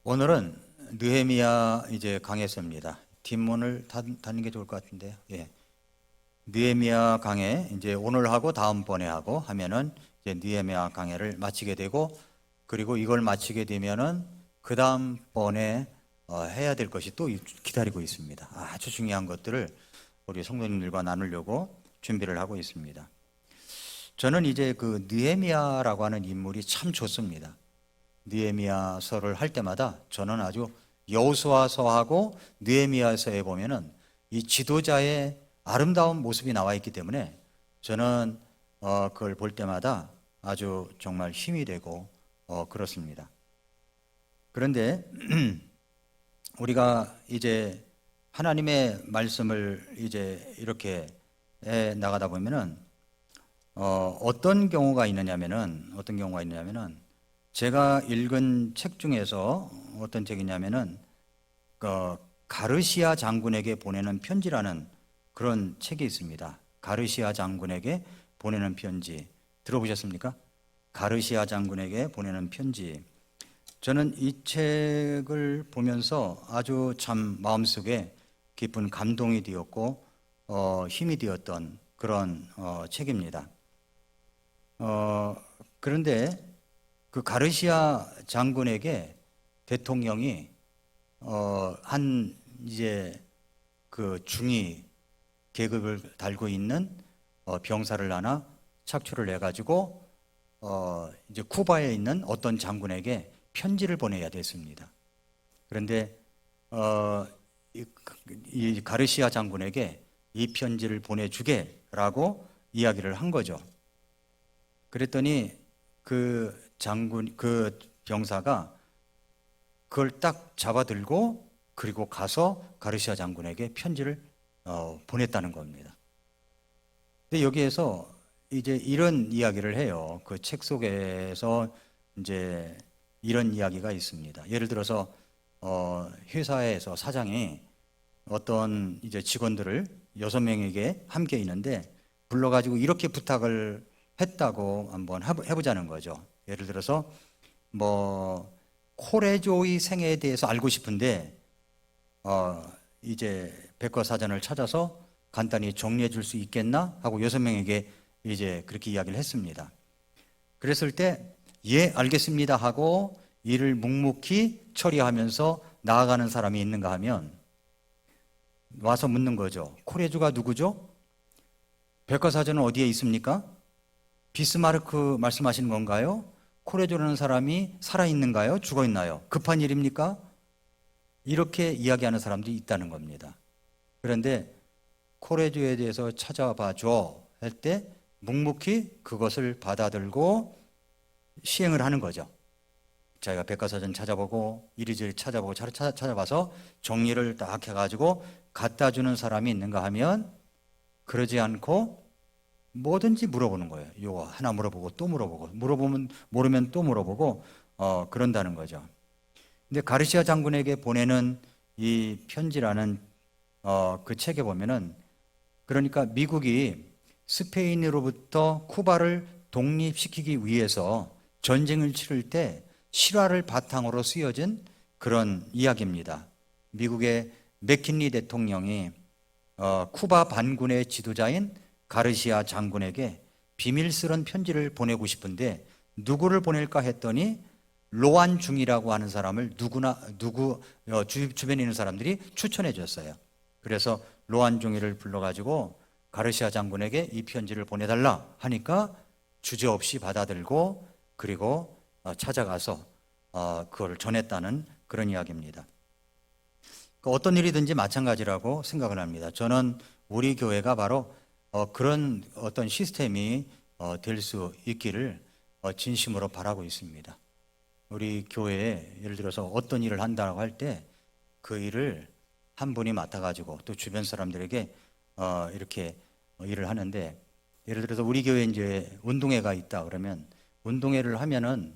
오늘은 느헤미야 이제 강해서입니다. 뒷문을 닫는 게 좋을 것 같은데요. 예. 느헤미야 강해 이제 오늘 하고 다음번에 하고 하면은 이제 느헤미야 강해를 마치게 되고, 그리고 이걸 마치게 되면은 그 다음번에 해야 될 것이 또 기다리고 있습니다. 아주 중요한 것들을 우리 성도님들과 나누려고 준비를 하고 있습니다. 저는 이제 그 느헤미야라고 하는 인물이 참 좋습니다. 느헤미야서를 할 때마다 저는 아주 여호수아서하고 느헤미야서에 보면은 이 지도자의 아름다운 모습이 나와 있기 때문에 저는 그걸 볼 때마다 아주 정말 힘이 되고 그렇습니다. 그런데 우리가 이제 하나님의 말씀을 이제 이렇게 나가다 보면은 어떤 경우가 있느냐면은 제가 읽은 책 중에서 어떤 책이냐면은 가르시아 장군에게 보내는 편지라는 그런 책이 있습니다. 가르시아 장군에게 보내는 편지 들어보셨습니까? 가르시아 장군에게 보내는 편지. 저는 이 책을 보면서 아주 참 마음속에 깊은 감동이 되었고 힘이 되었던 그런 책입니다. 그런데 그 가르시아 장군에게 대통령이 한 이제 그 중위 계급을 달고 있는 병사를 하나 착출을 해가지고 이제 쿠바에 있는 어떤 장군에게 편지를 보내야 됐습니다. 그런데 이 가르시아 장군에게 이 편지를 보내주게라고 이야기를 한 거죠. 그랬더니 그 병사가 그걸 딱 잡아들고 그리고 가서 가르시아 장군에게 편지를 보냈다는 겁니다. 근데 여기에서 이제 이런 이야기를 해요. 그 책 속에서 이제 이런 이야기가 있습니다. 예를 들어서 회사에서 사장이 어떤 이제 직원들을 6명에게 함께 있는데 불러가지고 이렇게 부탁을 했다고 한번 해보자는 거죠. 예를 들어서 뭐 코레조의 생애에 대해서 알고 싶은데 이제 백과사전을 찾아서 간단히 정리해 줄 수 있겠나 하고 6명에게 이제 그렇게 이야기를 했습니다. 그랬을 때 예, 알겠습니다 하고 이를 묵묵히 처리하면서 나아가는 사람이 있는가 하면 와서 묻는 거죠. 코레조가 누구죠? 백과사전은 어디에 있습니까? 비스마르크 말씀하시는 건가요? 코레조라는 사람이 살아있는가요? 죽어있나요? 급한 일입니까? 이렇게 이야기하는 사람들이 있다는 겁니다. 그런데 코레조에 대해서 찾아봐 줘 할 때 묵묵히 그것을 받아들고 시행을 하는 거죠. 자기가 백과사전 찾아보고 이리저리 찾아보고 찾아봐서 정리를 딱 해가지고 갖다 주는 사람이 있는가 하면 그러지 않고 뭐든지 물어보는 거예요. 요거 하나 물어보고 또 물어보고 물어보면 모르면 또 물어보고 그런다는 거죠. 근데 가르시아 장군에게 보내는 이 편지라는 그 책에 보면은 그러니까 미국이 스페인으로부터 쿠바를 독립시키기 위해서 전쟁을 치를 때 실화를 바탕으로 쓰여진 그런 이야기입니다. 미국의 맥킨리 대통령이 쿠바 반군의 지도자인 가르시아 장군에게 비밀스런 편지를 보내고 싶은데 누구를 보낼까 했더니 로안 중이라고 하는 사람을 주변에 있는 사람들이 추천해 줬어요. 그래서 로안 중이를 불러가지고 가르시아 장군에게 이 편지를 보내달라 하니까 주저없이 받아들고 그리고 찾아가서 그걸 전했다는 그런 이야기입니다. 어떤 일이든지 마찬가지라고 생각을 합니다. 저는 우리 교회가 바로 그런 어떤 시스템이 될 수 있기를 진심으로 바라고 있습니다. 우리 교회에 예를 들어서 어떤 일을 한다고 할 때 그 일을 한 분이 맡아가지고 또 주변 사람들에게 이렇게 일을 하는데, 예를 들어서 우리 교회에 이제 운동회가 있다 그러면 운동회를 하면은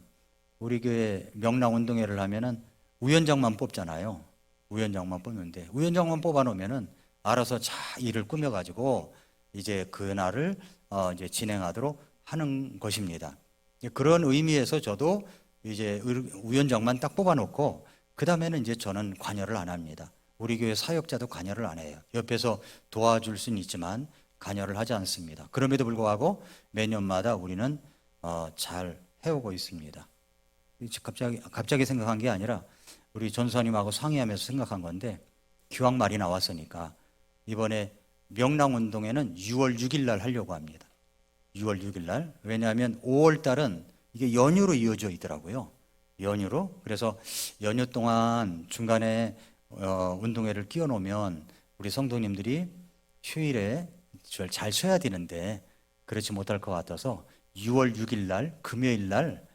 우리 교회 명랑 운동회를 하면은 위원장만 뽑잖아요. 위원장만 뽑는데 위원장만 뽑아놓으면은 알아서 잘 일을 꾸며가지고 이제 그날을 이제 진행하도록 하는 것입니다. 그런 의미에서 저도 이제 위원장만 딱 뽑아놓고 그 다음에는 이제 저는 관여를 안 합니다. 우리 교회 사역자도 관여를 안 해요. 옆에서 도와줄 수는 있지만 관여를 하지 않습니다. 그럼에도 불구하고 매년마다 우리는 잘 해오고 있습니다. 갑자기 생각한 게 아니라 우리 전수사님하고 상의하면서 생각한 건데, 기왕 말이 나왔으니까 이번에 명랑운동회는 6월 6일 날 하려고 합니다. 6월 6일 날. 왜냐하면 5월 달은 이게 연휴로 이어져 있더라고요. 연휴로. 그래서 연휴 동안 중간에 운동회를 끼워 놓으면 우리 성도님들이 휴일에 잘 쉬어야 되는데 그렇지 못할 것 같아서 6월 6일 날 금요일 날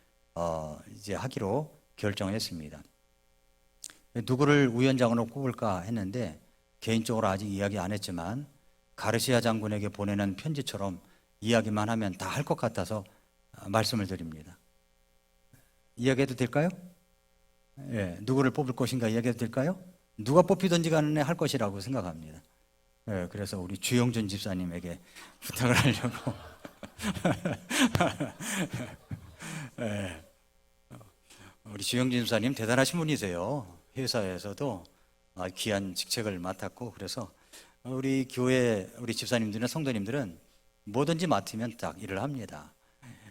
이제 하기로 결정을 했습니다. 누구를 위원장으로 꼽을까 했는데 개인적으로 아직 이야기 안 했지만 가르시아 장군에게 보내는 편지처럼 이야기만 하면 다 할 것 같아서 말씀을 드립니다. 이야기해도 될까요? 예, 누구를 뽑을 것인가 이야기해도 될까요? 누가 뽑히든지 간에 할 것이라고 생각합니다. 예, 그래서 우리 주영준 집사님에게 부탁을 하려고. 예, 우리 주영준 집사님 대단하신 분이세요. 회사에서도 귀한 직책을 맡았고, 그래서 우리 교회 우리 집사님들이나 성도님들은 뭐든지 맡으면 딱 일을 합니다.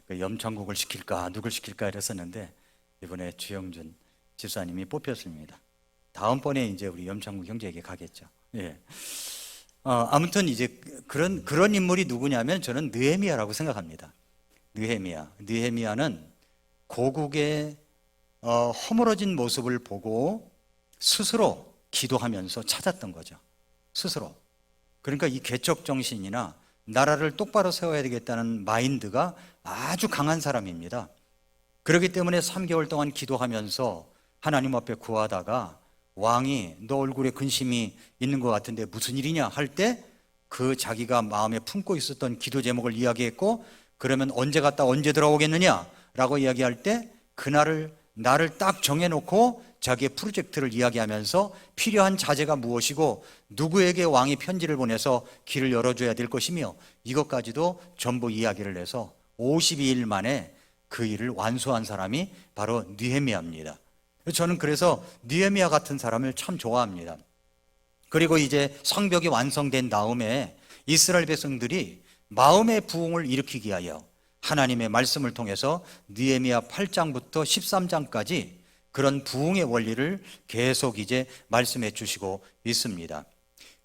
염창국을 시킬까 누굴 시킬까 이랬었는데 이번에 주영준 집사님이 뽑혔습니다. 다음번에 이제 우리 염창국 형제에게 가겠죠. 예. 아무튼 이제 그런 인물이 누구냐면 저는 느헤미야라고 생각합니다. 느헤미야는 고국의 허물어진 모습을 보고 스스로 기도하면서 찾았던 거죠. 스스로. 그러니까 이 개척 정신이나 나라를 똑바로 세워야 되겠다는 마인드가 아주 강한 사람입니다. 그렇기 때문에 3개월 동안 기도하면서 하나님 앞에 구하다가 왕이 너 얼굴에 근심이 있는 것 같은데 무슨 일이냐 할 때 그 자기가 마음에 품고 있었던 기도 제목을 이야기했고, 그러면 언제 갔다 언제 들어오겠느냐 라고 이야기할 때 그날을 나를 딱 정해놓고 자기의 프로젝트를 이야기하면서 필요한 자재가 무엇이고 누구에게 왕이 편지를 보내서 길을 열어줘야 될 것이며 이것까지도 전부 이야기를 해서 52일 만에 그 일을 완수한 사람이 바로 느헤미야입니다. 저는 그래서 느헤미야 같은 사람을 참 좋아합니다. 그리고 이제 성벽이 완성된 다음에 이스라엘 백성들이 마음의 부흥을 일으키기 위하여 하나님의 말씀을 통해서 느헤미야 8장부터 13장까지 그런 부흥의 원리를 계속 이제 말씀해 주시고 있습니다.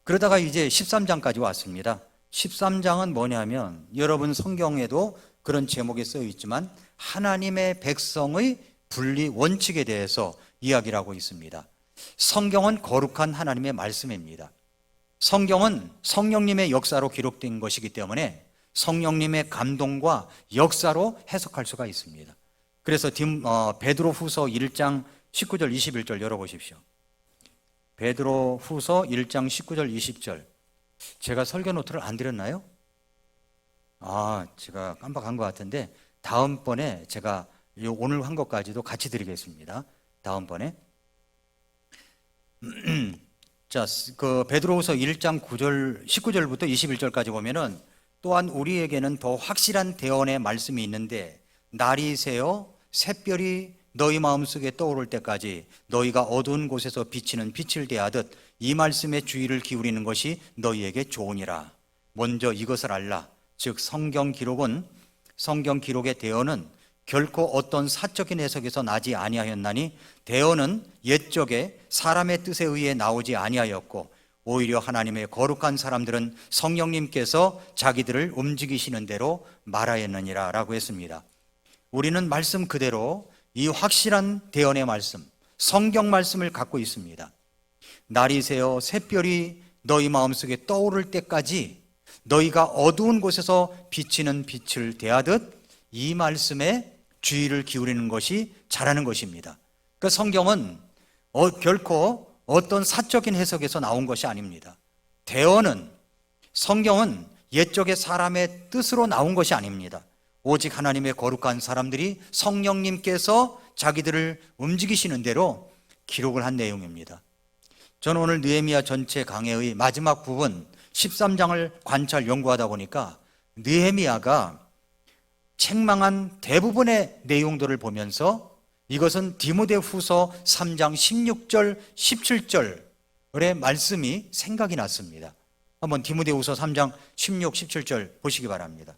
그러다가 이제 13장까지 왔습니다. 13장은 뭐냐면 여러분 성경에도 그런 제목이 써 있지만 하나님의 백성의 분리 원칙에 대해서 이야기를 하고 있습니다. 성경은 거룩한 하나님의 말씀입니다. 성경은 성령님의 역사로 기록된 것이기 때문에 성령님의 감동과 역사로 해석할 수가 있습니다. 그래서 베드로후서 1장 19절 21절 열어보십시오. 베드로후서 1장 19절 20절. 제가 설교 노트를 안 드렸나요? 제가 깜빡한 것 같은데 다음번에 제가 오늘 한 것까지도 같이 드리겠습니다. 다음번에. 자, 그 베드로후서 1장 9절 19절부터 21절까지 보면은 또한 우리에게는 더 확실한 대언의 말씀이 있는데 날이 새어 샛별이 너희 마음속에 떠오를 때까지 너희가 어두운 곳에서 비치는 빛을 대하듯 이 말씀에 주의를 기울이는 것이 너희에게 좋으니라. 먼저 이것을 알라. 즉 성경 기록의 대언은 결코 어떤 사적인 해석에서 나지 아니하였나니 대언은 옛적에 사람의 뜻에 의해 나오지 아니하였고 오히려 하나님의 거룩한 사람들은 성령님께서 자기들을 움직이시는 대로 말하였느니라 라고 했습니다. 우리는 말씀 그대로 이 확실한 대언의 말씀, 성경 말씀을 갖고 있습니다. 날이 새어 샛별이 너희 마음속에 떠오를 때까지 너희가 어두운 곳에서 비치는 빛을 대하듯 이 말씀에 주의를 기울이는 것이 잘하는 것입니다. 그러니까 성경은 결코 어떤 사적인 해석에서 나온 것이 아닙니다. 성경은 옛적의 사람의 뜻으로 나온 것이 아닙니다. 오직 하나님의 거룩한 사람들이 성령님께서 자기들을 움직이시는 대로 기록을 한 내용입니다. 저는 오늘 느헤미야 전체 강해의 마지막 부분 13장을 관찰 연구하다 보니까 느헤미야가 책망한 대부분의 내용들을 보면서 이것은 디모데후서 3장 16절, 17절의 말씀이 생각이 났습니다. 한번 디모데후서 3장 16, 17절 보시기 바랍니다.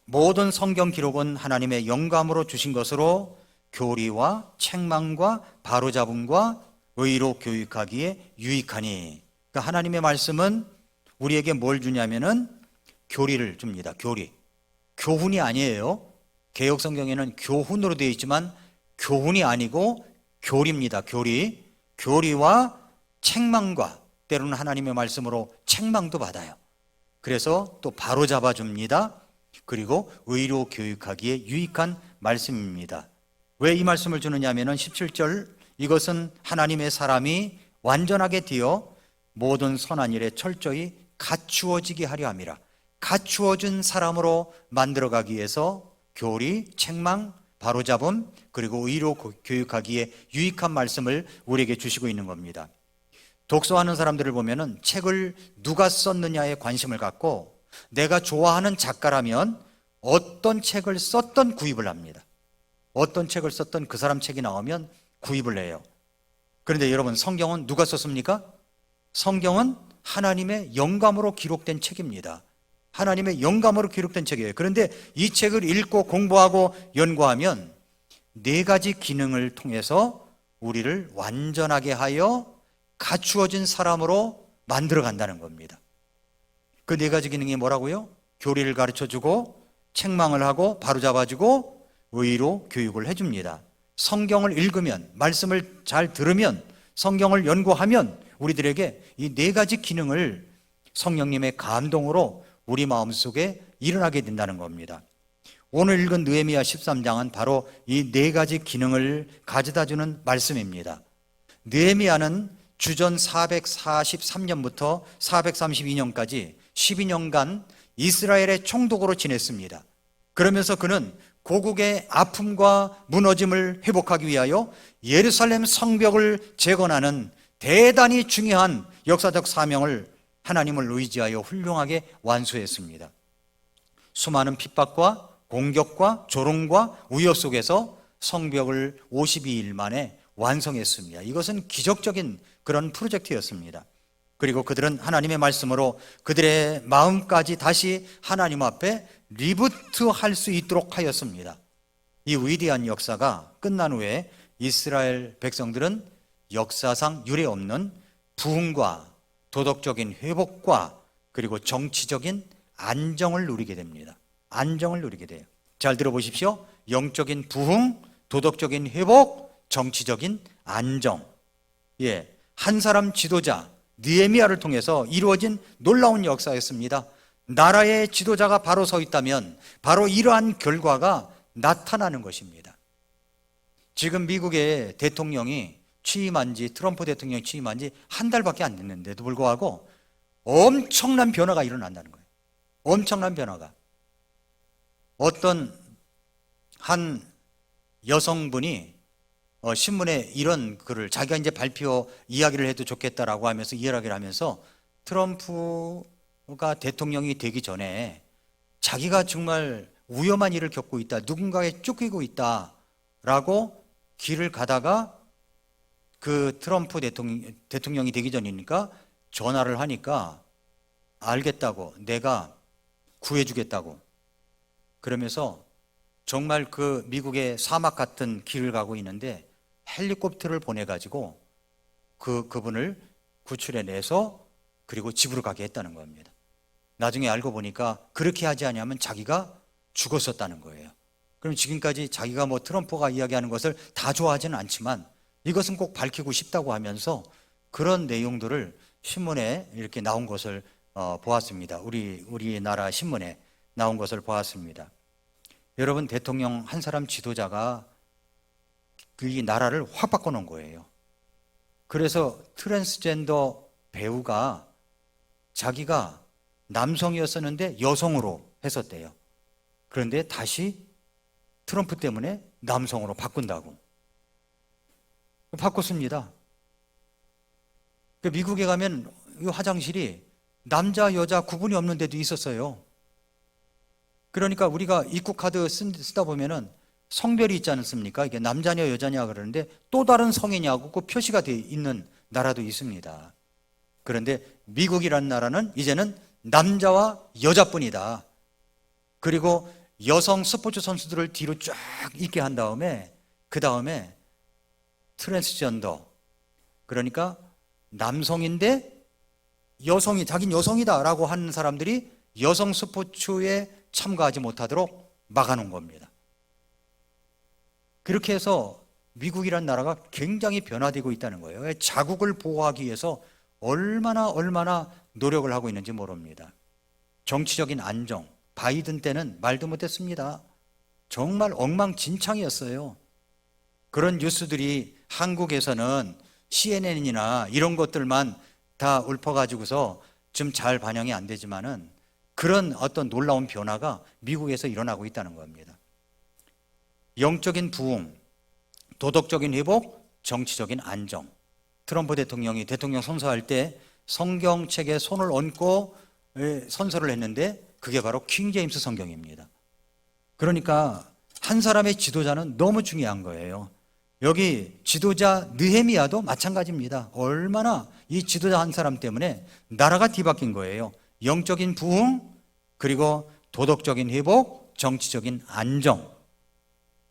모든 성경 기록은 하나님의 영감으로 주신 것으로 교리와 책망과 바로잡음과 의로 교육하기에 유익하니. 그러니까 하나님의 말씀은 우리에게 뭘 주냐면은 교리를 줍니다. 교리. 교훈이 아니에요. 개역 성경에는 교훈으로 되어 있지만 교훈이 아니고 교리입니다. 교리. 교리와 책망과, 때로는 하나님의 말씀으로 책망도 받아요. 그래서 또 바로잡아 줍니다. 그리고 의로 교육하기에 유익한 말씀입니다. 왜 이 말씀을 주느냐 하면은 17절, 이것은 하나님의 사람이 완전하게 되어 모든 선한 일에 철저히 갖추어지게 하려 함이라. 갖추어진 사람으로 만들어가기 위해서 교리, 책망, 바로잡음, 그리고 의로 교육하기에 유익한 말씀을 우리에게 주시고 있는 겁니다. 독서하는 사람들을 보면은 책을 누가 썼느냐에 관심을 갖고 내가 좋아하는 작가라면 어떤 책을 썼던 구입을 합니다. 어떤 책을 썼던 그 사람 책이 나오면 구입을 해요. 그런데 여러분, 성경은 누가 썼습니까? 성경은 하나님의 영감으로 기록된 책입니다. 하나님의 영감으로 기록된 책이에요. 그런데 이 책을 읽고 공부하고 연구하면 네 가지 기능을 통해서 우리를 완전하게 하여 갖추어진 사람으로 만들어 간다는 겁니다. 그 네 가지 기능이 뭐라고요? 교리를 가르쳐주고, 책망을 하고, 바로잡아주고, 의로 교육을 해줍니다. 성경을 읽으면, 말씀을 잘 들으면, 성경을 연구하면 우리들에게 이 네 가지 기능을 성령님의 감동으로 우리 마음속에 일어나게 된다는 겁니다. 오늘 읽은 느헤미야 13장은 바로 이 네 가지 기능을 가져다주는 말씀입니다. 느헤미야는 주전 443년부터 432년까지 12년간 이스라엘의 총독으로 지냈습니다. 그러면서 그는 고국의 아픔과 무너짐을 회복하기 위하여 예루살렘 성벽을 재건하는 대단히 중요한 역사적 사명을 하나님을 의지하여 훌륭하게 완수했습니다. 수많은 핍박과 공격과 조롱과 위협 속에서 성벽을 52일 만에 완성했습니다. 이것은 기적적인 그런 프로젝트였습니다. 그리고 그들은 하나님의 말씀으로 그들의 마음까지 다시 하나님 앞에 리부트할 수 있도록 하였습니다. 이 위대한 역사가 끝난 후에 이스라엘 백성들은 역사상 유례없는 부흥과 도덕적인 회복과 그리고 정치적인 안정을 누리게 됩니다. 안정을 누리게 돼요. 잘 들어보십시오. 영적인 부흥, 도덕적인 회복, 정치적인 안정. 한 사람 지도자 느헤미야를 통해서 이루어진 놀라운 역사였습니다. 나라의 지도자가 바로 서 있다면 바로 이러한 결과가 나타나는 것입니다. 지금 미국의 대통령이 트럼프 대통령이 취임한 지 한 달밖에 안 됐는데도 불구하고 엄청난 변화가 일어난다는 거예요. 엄청난 변화가. 어떤 한 여성분이 신문에 이런 글을, 자기가 이제 발표 이야기를 해도 좋겠다라고 하면서 이야기를 하면서 트럼프가 대통령이 되기 전에 자기가 정말 위험한 일을 겪고 있다, 누군가에 쫓기고 있다라고 길을 가다가 그 트럼프 대통령이 되기 전이니까 전화를 하니까 알겠다고, 내가 구해주겠다고, 그러면서 정말 그 미국의 사막 같은 길을 가고 있는데 헬리콥터를 보내가지고 그분을 구출해내서 그리고 집으로 가게 했다는 겁니다. 나중에 알고 보니까 그렇게 하지 않으면 자기가 죽었었다는 거예요. 그럼 지금까지 자기가 트럼프가 이야기하는 것을 다 좋아하지는 않지만 이것은 꼭 밝히고 싶다고 하면서 그런 내용들을 신문에 이렇게 나온 것을 보았습니다. 우리나라 신문에 나온 것을 보았습니다. 여러분, 대통령 한 사람 지도자가 이 나라를 확 바꿔놓은 거예요. 그래서 트랜스젠더 배우가 자기가 남성이었었는데 여성으로 했었대요. 그런데 다시 트럼프 때문에 남성으로 바꾼다고. 바꿨습니다. 미국에 가면 이 화장실이 남자 여자 구분이 없는 데도 있었어요. 그러니까 우리가 입국 카드 쓰다 보면은 성별이 있지 않습니까? 이게 남자냐 여자냐 그러는데 또 다른 성이냐고 그 표시가 되어 있는 나라도 있습니다. 그런데 미국이라는 나라는 이제는 남자와 여자뿐이다. 그리고 여성 스포츠 선수들을 뒤로 쫙 있게 한 다음에 그 다음에 트랜스젠더, 그러니까 남성인데 여성이 자긴 여성이다라고 하는 사람들이 여성 스포츠에 참가하지 못하도록 막아놓은 겁니다. 그렇게 해서 미국이라는 나라가 굉장히 변화되고 있다는 거예요. 자국을 보호하기 위해서 얼마나 노력을 하고 있는지 모릅니다. 정치적인 안정, 바이든 때는 말도 못했습니다. 정말 엉망진창이었어요. 그런 뉴스들이 한국에서는 CNN이나 이런 것들만 다 읊어가지고서 좀 잘 반영이 안 되지만은 그런 어떤 놀라운 변화가 미국에서 일어나고 있다는 겁니다. 영적인 부흥, 도덕적인 회복, 정치적인 안정. 트럼프 대통령이 대통령 선서할 때 성경책에 손을 얹고 선서를 했는데 그게 바로 킹 제임스 성경입니다. 그러니까 한 사람의 지도자는 너무 중요한 거예요. 여기 지도자 느헤미야도 마찬가지입니다. 얼마나 이 지도자 한 사람 때문에 나라가 뒤바뀐 거예요. 영적인 부흥, 그리고 도덕적인 회복, 정치적인 안정.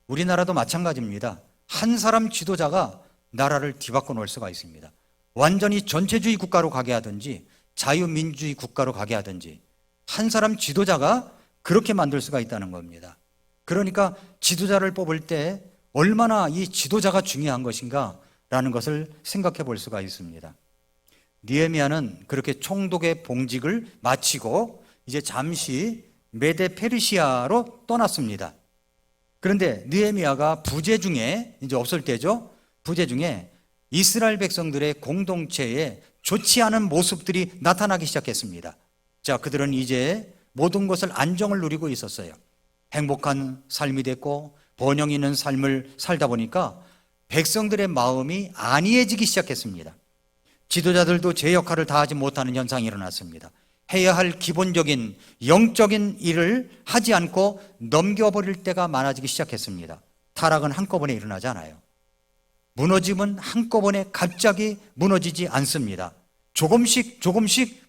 우리나라도 마찬가지입니다. 한 사람 지도자가 나라를 뒤바꿔 놓을 수가 있습니다. 완전히 전체주의 국가로 가게 하든지 자유민주주의 국가로 가게 하든지 한 사람 지도자가 그렇게 만들 수가 있다는 겁니다. 그러니까 지도자를 뽑을 때 얼마나 이 지도자가 중요한 것인가 라는 것을 생각해 볼 수가 있습니다. 느헤미야는 그렇게 총독의 봉직을 마치고 이제 잠시 메데 페르시아로 떠났습니다. 그런데 느헤미야가 부재 중에 이제 없을 때죠. 부재 중에 이스라엘 백성들의 공동체에 좋지 않은 모습들이 나타나기 시작했습니다. 자, 그들은 이제 모든 것을 안정을 누리고 있었어요. 행복한 삶이 됐고 번영 있는 삶을 살다 보니까 백성들의 마음이 안이해지기 시작했습니다. 지도자들도 제 역할을 다하지 못하는 현상이 일어났습니다. 해야 할 기본적인 영적인 일을 하지 않고 넘겨버릴 때가 많아지기 시작했습니다. 타락은 한꺼번에 일어나지 않아요. 무너짐은 한꺼번에 갑자기 무너지지 않습니다. 조금씩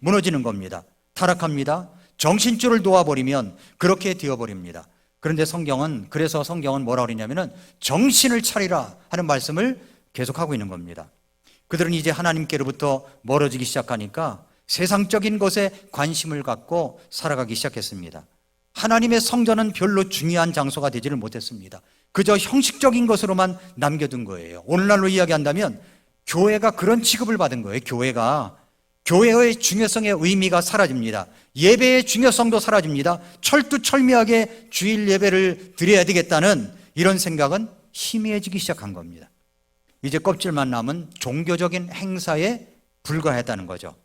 무너지는 겁니다. 타락합니다. 정신줄을 놓아버리면 그렇게 되어버립니다. 그런데 그래서 성경은 뭐라고 그러냐면은 정신을 차리라 하는 말씀을 계속하고 있는 겁니다. 그들은 이제 하나님께로부터 멀어지기 시작하니까 세상적인 것에 관심을 갖고 살아가기 시작했습니다. 하나님의 성전은 별로 중요한 장소가 되지를 못했습니다. 그저 형식적인 것으로만 남겨둔 거예요. 오늘날로 이야기한다면 교회가 그런 취급을 받은 거예요. 교회의 중요성의 의미가 사라집니다. 예배의 중요성도 사라집니다. 철두철미하게 주일 예배를 드려야 되겠다는 이런 생각은 희미해지기 시작한 겁니다. 이제 껍질만 남은 종교적인 행사에 불과했다는 거죠.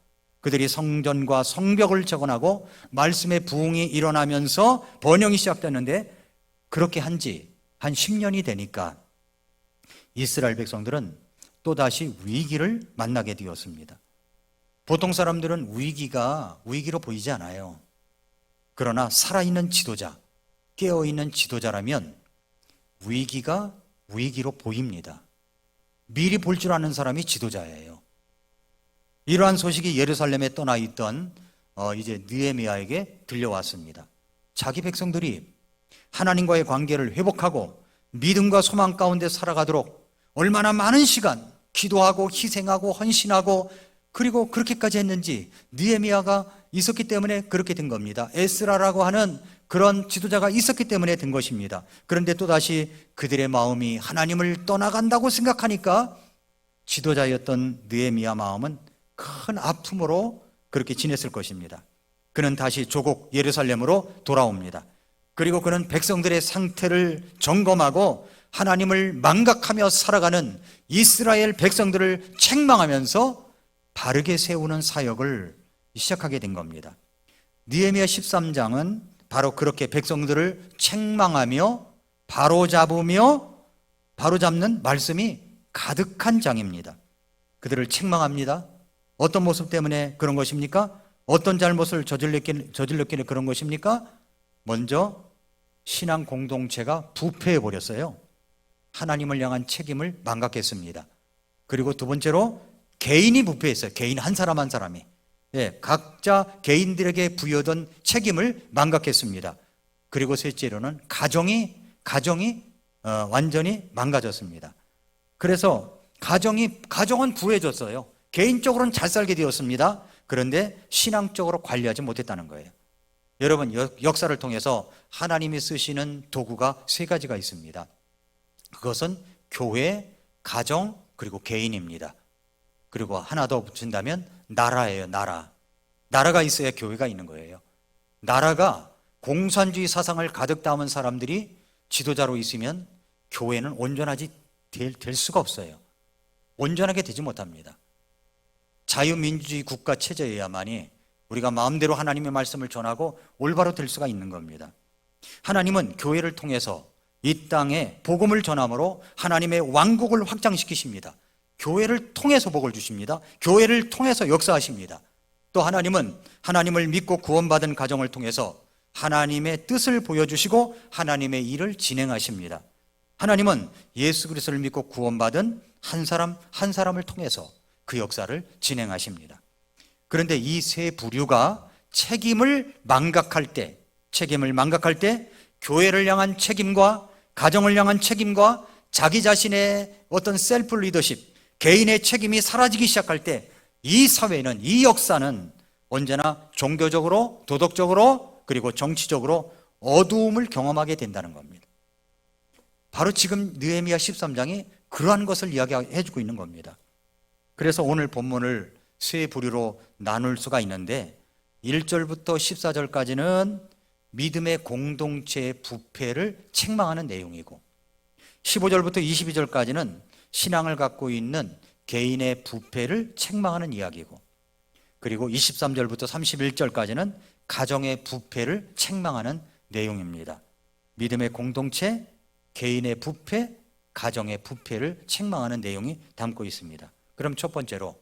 그들이 성전과 성벽을 재건하고 말씀의 부흥이 일어나면서 번영이 시작됐는데 그렇게 한 지 한 10년이 되니까 이스라엘 백성들은 또다시 위기를 만나게 되었습니다. 보통 사람들은 위기로 보이지 않아요. 그러나 살아있는 지도자, 깨어있는 지도자라면 위기가 위기로 보입니다. 미리 볼 줄 아는 사람이 지도자예요. 이러한 소식이 예루살렘에 떠나 있던 이제 느헤미야에게 들려왔습니다. 자기 백성들이 하나님과의 관계를 회복하고 믿음과 소망 가운데 살아가도록 얼마나 많은 시간 기도하고 희생하고 헌신하고 그리고 그렇게까지 했는지 느헤미야가 있었기 때문에 그렇게 된 겁니다. 에스라라고 하는 그런 지도자가 있었기 때문에 된 것입니다. 그런데 또다시 그들의 마음이 하나님을 떠나간다고 생각하니까 지도자였던 느헤미야 마음은 큰 아픔으로 그렇게 지냈을 것입니다. 그는 다시 조국 예루살렘으로 돌아옵니다. 그리고 그는 백성들의 상태를 점검하고 하나님을 망각하며 살아가는 이스라엘 백성들을 책망하면서 바르게 세우는 사역을 시작하게 된 겁니다. 느헤미야 13장은 바로 그렇게 백성들을 책망하며 바로잡는 말씀이 가득한 장입니다. 그들을 책망합니다. 어떤 모습 때문에 그런 것입니까? 어떤 잘못을 저질렀기에 그런 것입니까? 먼저 신앙 공동체가 부패해 버렸어요. 하나님을 향한 책임을 망각했습니다. 그리고 두 번째로 개인이 부패했어요. 개인 한 사람 한 사람이. 각자 개인들에게 부여된 책임을 망각했습니다. 그리고 셋째로는 가정이 완전히 망가졌습니다. 그래서 가정은 부해졌어요. 개인적으로는 잘 살게 되었습니다. 그런데 신앙적으로 관리하지 못했다는 거예요. 여러분, 역사를 통해서 하나님이 쓰시는 도구가 세 가지가 있습니다. 그것은 교회, 가정, 그리고 개인입니다. 그리고 하나 더 붙인다면 나라예요. 나라가 있어야 교회가 있는 거예요. 나라가 공산주의 사상을 가득 담은 사람들이 지도자로 있으면 교회는 온전하지 될 수가 없어요. 온전하게 되지 못합니다. 자유민주주의 국가 체제여야만이 우리가 마음대로 하나님의 말씀을 전하고 올바로 될 수가 있는 겁니다. 하나님은 교회를 통해서 이 땅에 복음을 전함으로 하나님의 왕국을 확장시키십니다. 교회를 통해서 복을 주십니다. 교회를 통해서 역사하십니다. 또 하나님은 하나님을 믿고 구원받은 가정을 통해서 하나님의 뜻을 보여주시고 하나님의 일을 진행하십니다. 하나님은 예수 그리스도를 믿고 구원받은 한 사람을 통해서 그 역사를 진행하십니다. 그런데 이 세 부류가 책임을 망각할 때 교회를 향한 책임과 가정을 향한 책임과 자기 자신의 어떤 셀프 리더십, 개인의 책임이 사라지기 시작할 때 이 사회는, 이 역사는 언제나 종교적으로, 도덕적으로, 그리고 정치적으로 어두움을 경험하게 된다는 겁니다. 바로 지금 느헤미야 13장이 그러한 것을 이야기해 주고 있는 겁니다. 그래서 오늘 본문을 세 부류로 나눌 수가 있는데 1절부터 14절까지는 믿음의 공동체의 부패를 책망하는 내용이고 15절부터 22절까지는 신앙을 갖고 있는 개인의 부패를 책망하는 이야기고 그리고 23절부터 31절까지는 가정의 부패를 책망하는 내용입니다. 믿음의 공동체, 개인의 부패, 가정의 부패를 책망하는 내용이 담고 있습니다. 그럼 첫 번째로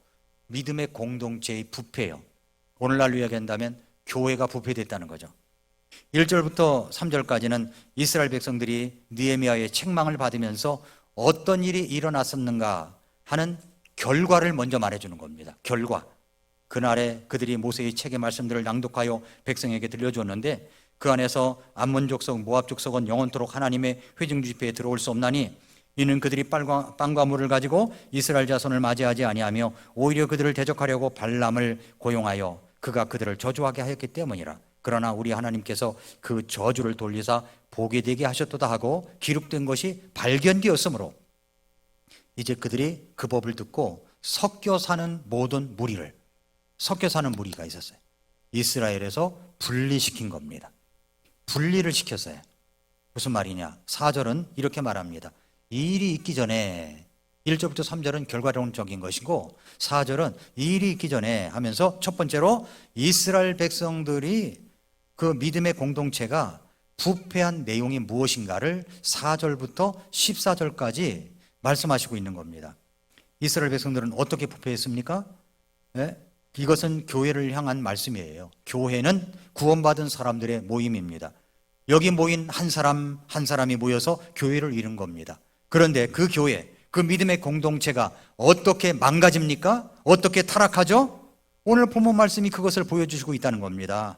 믿음의 공동체의 부패요. 오늘날로 이야기한다면 교회가 부패됐다는 거죠. 1절부터 3절까지는 이스라엘 백성들이 느헤미야의 책망을 받으면서 어떤 일이 일어났었는가 하는 결과를 먼저 말해주는 겁니다. 결과. 그날에 그들이 모세의 책의 말씀들을 낭독하여 백성에게 들려주었는데 그 안에서 암몬 족속, 모압 족속은 영원토록 하나님의 회중 집회에 들어올 수 없나니 이는 그들이 빵과 물을 가지고 이스라엘 자손을 맞이하지 아니하며 오히려 그들을 대적하려고 발람을 고용하여 그가 그들을 저주하게 하였기 때문이라. 그러나 우리 하나님께서 그 저주를 돌리사 복이 되게 하셨도다 하고 기록된 것이 발견되었으므로 이제 그들이 그 법을 듣고 섞여 사는 모든 무리를, 섞여 사는 무리가 있었어요. 이스라엘에서 분리시킨 겁니다. 분리를 시켰어요. 무슨 말이냐? 4절은 이렇게 말합니다. 이 일이 있기 전에 1절부터 3절은 결과론적인 것이고 4절은 이 일이 있기 전에 하면서 첫 번째로 이스라엘 백성들이 그 믿음의 공동체가 부패한 내용이 무엇인가를 4절부터 14절까지 말씀하시고 있는 겁니다. 이스라엘 백성들은 어떻게 부패했습니까? 이것은 교회를 향한 말씀이에요. 교회는 구원받은 사람들의 모임입니다. 여기 모인 한 사람 한 사람이 모여서 교회를 이룬 겁니다. 그런데 그 교회, 그 믿음의 공동체가 어떻게 망가집니까? 어떻게 타락하죠? 오늘 본문 말씀이 그것을 보여주시고 있다는 겁니다.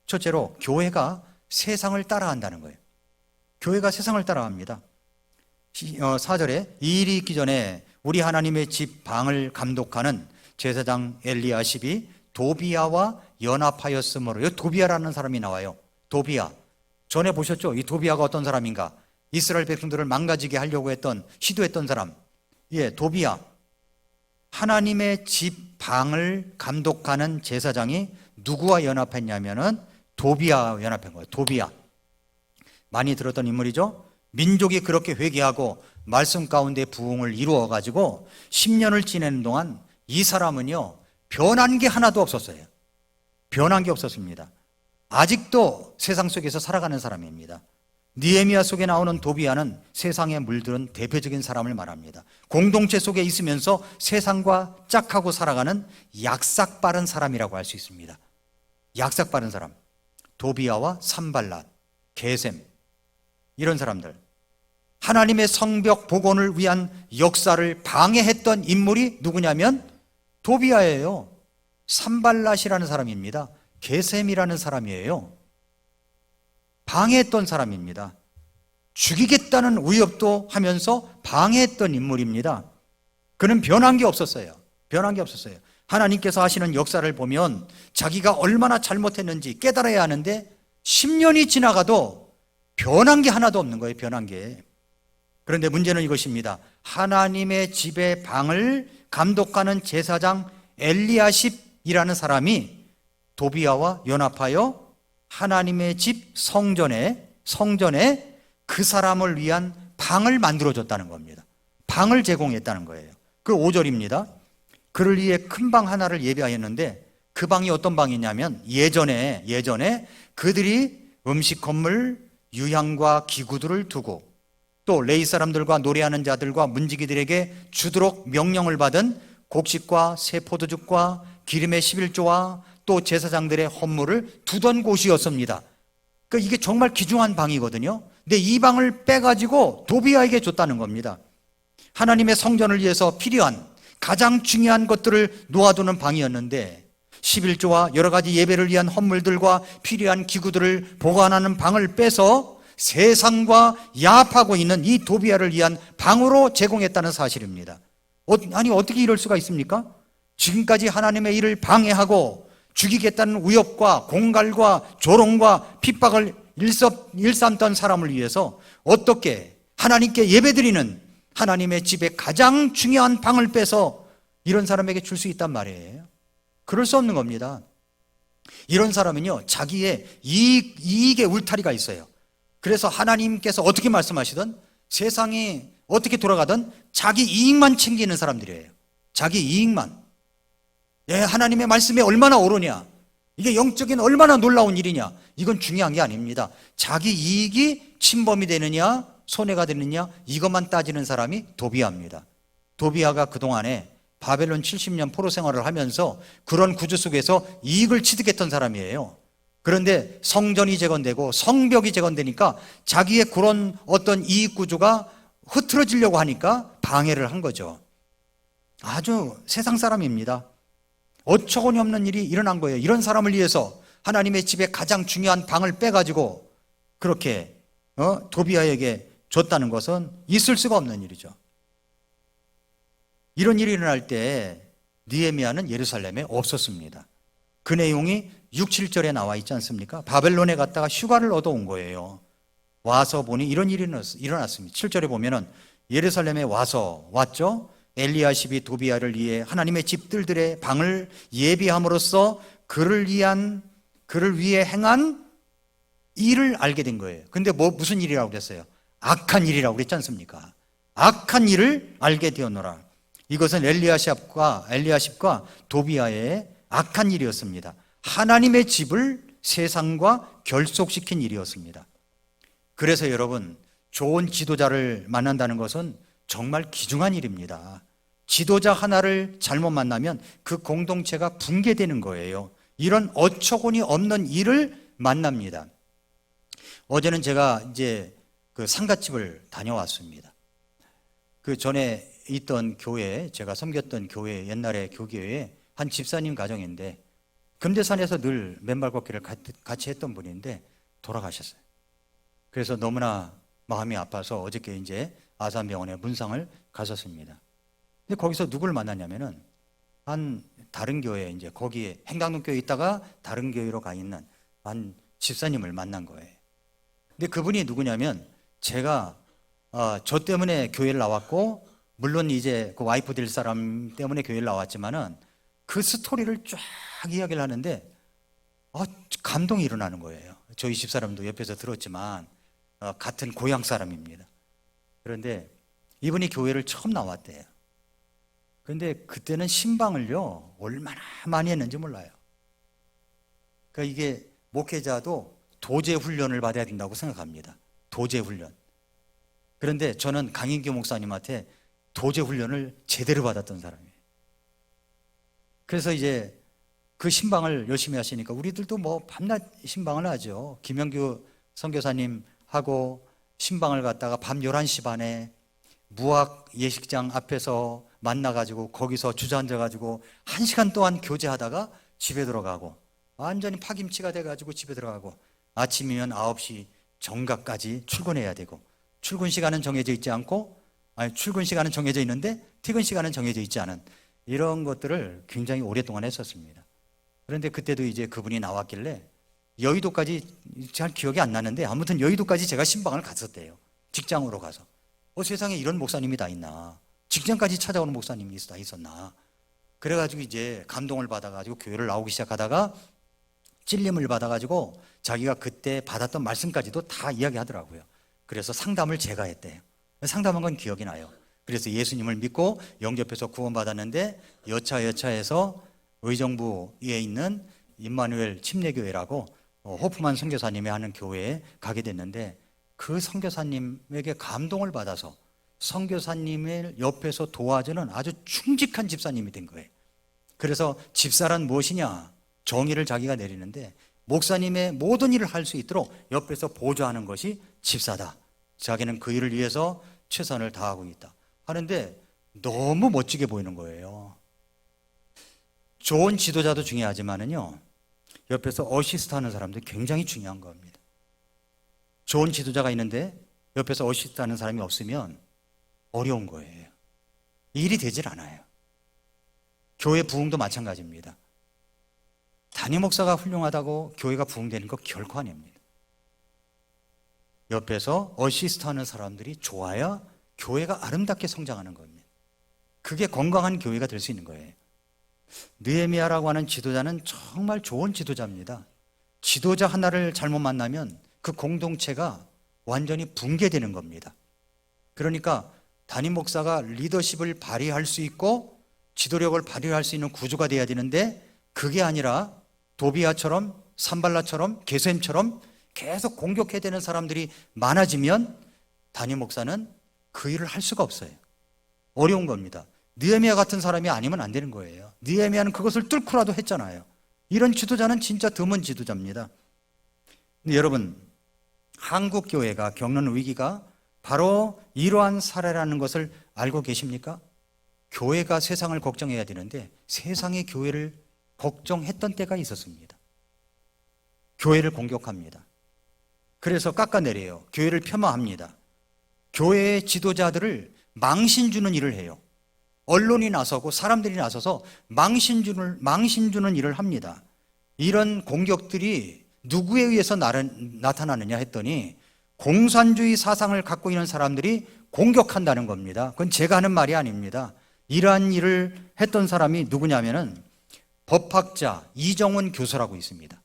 첫째로 교회가 세상을 따라한다는 거예요. 교회가 세상을 따라합니다. 4절에 이 일이 있기 전에 우리 하나님의 집 방을 감독하는 제사장 엘리야십이 도비야와 연합하였으므로, 여기 도비야라는 사람이 나와요. 도비야. 전에 보셨죠? 이 도비야가 어떤 사람인가? 이스라엘 백성들을 망가지게 하려고 시도했던 사람. 도비야. 하나님의 집 방을 감독하는 제사장이 누구와 연합했냐면은 도비야와 연합한 거예요. 도비야. 많이 들었던 인물이죠? 민족이 그렇게 회개하고 말씀 가운데 부흥을 이루어 가지고 10년을 지내는 동안 이 사람은요, 변한 게 하나도 없었어요. 변한 게 없었습니다. 아직도 세상 속에서 살아가는 사람입니다. 느헤미야 속에 나오는 도비야는 세상에 물들은 대표적인 사람을 말합니다. 공동체 속에 있으면서 세상과 짝하고 살아가는 약삭 빠른 사람이라고 할 수 있습니다. 약삭 빠른 사람. 도비야와 산발랏, 게셈, 이런 사람들, 하나님의 성벽 복원을 위한 역사를 방해했던 인물이 누구냐면 도비아예요. 산발랏이라는 사람입니다. 게셈이라는 사람이에요. 방해했던 사람입니다. 죽이겠다는 위협도 하면서 방해했던 인물입니다. 그는 변한 게 없었어요. 변한 게 없었어요. 하나님께서 하시는 역사를 보면 자기가 얼마나 잘못했는지 깨달아야 하는데 10년이 지나가도 변한 게 하나도 없는 거예요. 변한 게. 그런데 문제는 이것입니다. 하나님의 집의 방을 감독하는 제사장 엘리야십이라는 사람이 도비아와 연합하여 하나님의 집 성전에 그 사람을 위한 방을 만들어줬다는 겁니다. 방을 제공했다는 거예요. 그 5절입니다. 그를 위해 큰 방 하나를 예비하였는데 그 방이 어떤 방이냐면 예전에 그들이 음식 건물, 유향과 기구들을 두고 또 레위 사람들과 노래하는 자들과 문지기들에게 주도록 명령을 받은 곡식과 새 포도즙과 기름의 11조와 또 제사장들의 헌물을 두던 곳이었습니다. 그러니까 이게 정말 귀중한 방이거든요. 근데 이 방을 빼가지고 도비아에게 줬다는 겁니다. 하나님의 성전을 위해서 필요한 가장 중요한 것들을 놓아두는 방이었는데 11조와 여러 가지 예배를 위한 헌물들과 필요한 기구들을 보관하는 방을 빼서 세상과 야합하고 있는 이 도비아를 위한 방으로 제공했다는 사실입니다. 아니 어떻게 이럴 수가 있습니까? 지금까지 하나님의 일을 방해하고 죽이겠다는 위협과 공갈과 조롱과 핍박을 일삼던 사람을 위해서 어떻게 하나님께 예배드리는 하나님의 집에 가장 중요한 방을 빼서 이런 사람에게 줄 수 있단 말이에요. 그럴 수 없는 겁니다. 이런 사람은요, 자기의 이익의 울타리가 있어요. 그래서 하나님께서 어떻게 말씀하시든 세상이 어떻게 돌아가든 자기 이익만 챙기는 사람들이에요. 자기 이익만. 하나님의 말씀이 얼마나 옳으냐, 이게 영적인 얼마나 놀라운 일이냐, 이건 중요한 게 아닙니다. 자기 이익이 침범이 되느냐 손해가 되느냐 이것만 따지는 사람이 도비아입니다. 도비아가 그동안에 바벨론 70년 포로 생활을 하면서 그런 구조 속에서 이익을 취득했던 사람이에요. 그런데 성전이 재건되고 성벽이 재건되니까 자기의 그런 어떤 이익 구조가 흐트러지려고 하니까 방해를 한 거죠. 아주 세상 사람입니다. 어처구니 없는 일이 일어난 거예요. 이런 사람을 위해서 하나님의 집에 가장 중요한 방을 빼가지고 그렇게 도비아에게 줬다는 것은 있을 수가 없는 일이죠. 이런 일이 일어날 때 느헤미야는 예루살렘에 없었습니다. 그 내용이 6, 7절에 나와 있지 않습니까? 바벨론에 갔다가 휴가를 얻어온 거예요. 와서 보니 이런 일이 일어났습니다. 7절에 보면은 예루살렘에 왔죠. 엘리야십이 도비아를 위해 하나님의 집들들의 방을 예비함으로써 그를 위해 행한 일을 알게 된 거예요. 근데 무슨 일이라고 그랬어요? 악한 일이라고 그랬지 않습니까? 악한 일을 알게 되었노라. 이것은 엘리야십과 도비아의 악한 일이었습니다. 하나님의 집을 세상과 결속시킨 일이었습니다. 그래서 여러분, 좋은 지도자를 만난다는 것은 정말 귀중한 일입니다. 지도자 하나를 잘못 만나면 그 공동체가 붕괴되는 거예요. 이런 어처구니 없는 일을 만납니다. 어제는 제가 이제 그 상가집을 다녀왔습니다. 그 전에 있던 교회, 제가 섬겼던 교회, 옛날에 교회에 한 집사님 가정인데 금대산에서 늘 맨발 걷기를 같이 했던 분인데 돌아가셨어요. 그래서 너무나 마음이 아파서 어저께 이제 아산병원에 문상을 가셨습니다. 근데 거기서 누굴 만났냐면은 한 다른 교회, 이제 거기에 행당동 교회에 있다가 다른 교회로 가 있는 한 집사님을 만난 거예요. 근데 그분이 누구냐면 제가 저 때문에 교회를 나왔고, 물론 이제 그 와이프 될 사람 때문에 교회를 나왔지만은 그 스토리를 쫙 이야기를 하는데 감동이 일어나는 거예요. 저희 집사람도 옆에서 들었지만 같은 고향 사람입니다. 그런데 이분이 교회를 처음 나왔대요. 그런데 그때는 신방을요 얼마나 많이 했는지 몰라요. 그러니까 이게 목회자도 도제 훈련을 받아야 된다고 생각합니다. 도제 훈련. 그런데 저는 강인규 목사님한테 도제 훈련을 제대로 받았던 사람이에요. 그래서 이제 그 신방을 열심히 하시니까 우리들도 뭐 밤낮 신방을 하죠. 김영규 선교사님하고 신방을 갔다가 밤 11시 반에 무학 예식장 앞에서 만나가지고 거기서 주저앉아가지고 1시간 동안 교제하다가 집에 들어가고 완전히 파김치가 돼가지고 집에 들어가고 아침이면 9시 정각까지 출근해야 되고 출근 시간은 정해져 있지 않고 출근 시간은 정해져 있는데 퇴근 시간은 정해져 있지 않은 이런 것들을 굉장히 오랫동안 했었습니다. 그런데 그때도 이제 그분이 나왔길래 여의도까지 잘 기억이 안 나는데 아무튼 여의도까지 제가 신방을 갔었대요. 직장으로 가서. 세상에 이런 목사님이 다 있나. 직장까지 찾아오는 목사님이 다 있었나. 그래가지고 이제 감동을 받아가지고 교회를 나오기 시작하다가 찔림을 받아가지고 자기가 그때 받았던 말씀까지도 다 이야기하더라고요. 그래서 상담을 제가 했대요. 상담한 건 기억이 나요. 그래서 예수님을 믿고 영접해서 구원받았는데 여차해서 의정부에 있는 임마누엘 침례교회라고 호프만 선교사님이 하는 교회에 가게 됐는데 그 선교사님에게 감동을 받아서 선교사님을 옆에서 도와주는 아주 충직한 집사님이 된 거예요. 그래서 집사란 무엇이냐? 정의를 자기가 내리는데 목사님의 모든 일을 할 수 있도록 옆에서 보조하는 것이 집사다. 자기는 그 일을 위해서 최선을 다하고 있다 하는데 너무 멋지게 보이는 거예요. 좋은 지도자도 중요하지만은요, 옆에서 어시스트 하는 사람도 굉장히 중요한 겁니다. 좋은 지도자가 있는데 옆에서 어시스트 하는 사람이 없으면 어려운 거예요. 일이 되질 않아요. 교회 부흥도 마찬가지입니다. 담임 목사가 훌륭하다고 교회가 부흥되는 거 결코 아닙니다. 옆에서 어시스트 하는 사람들이 좋아야 교회가 아름답게 성장하는 겁니다. 그게 건강한 교회가 될 수 있는 거예요. 느헤미야라고 하는 지도자는 정말 좋은 지도자입니다. 지도자 하나를 잘못 만나면 그 공동체가 완전히 붕괴되는 겁니다. 그러니까 담임 목사가 리더십을 발휘할 수 있고 지도력을 발휘할 수 있는 구조가 돼야 되는데 그게 아니라 도비아처럼 산발라처럼 게셈처럼 계속 공격해야 되는 사람들이 많아지면 담임 목사는 그 일을 할 수가 없어요. 어려운 겁니다. 느헤미야 같은 사람이 아니면 안 되는 거예요. 느헤미야는 그것을 뚫고라도 했잖아요. 이런 지도자는 진짜 드문 지도자입니다. 근데 여러분, 한국 교회가 겪는 위기가 바로 이러한 사례라는 것을 알고 계십니까? 교회가 세상을 걱정해야 되는데 세상이 교회를 걱정했던 때가 있었습니다. 교회를 공격합니다. 그래서 깎아내려요. 교회를 폄하합니다. 교회의 지도자들을 망신 주는 일을 해요. 언론이 나서고 사람들이 나서서 망신 주는 일을 합니다. 이런 공격들이 누구에 의해서 나타나느냐 했더니 공산주의 사상을 갖고 있는 사람들이 공격한다는 겁니다. 그건 제가 하는 말이 아닙니다. 이러한 일을 했던 사람이 누구냐면은 법학자 이정훈 교수라고 있습니다.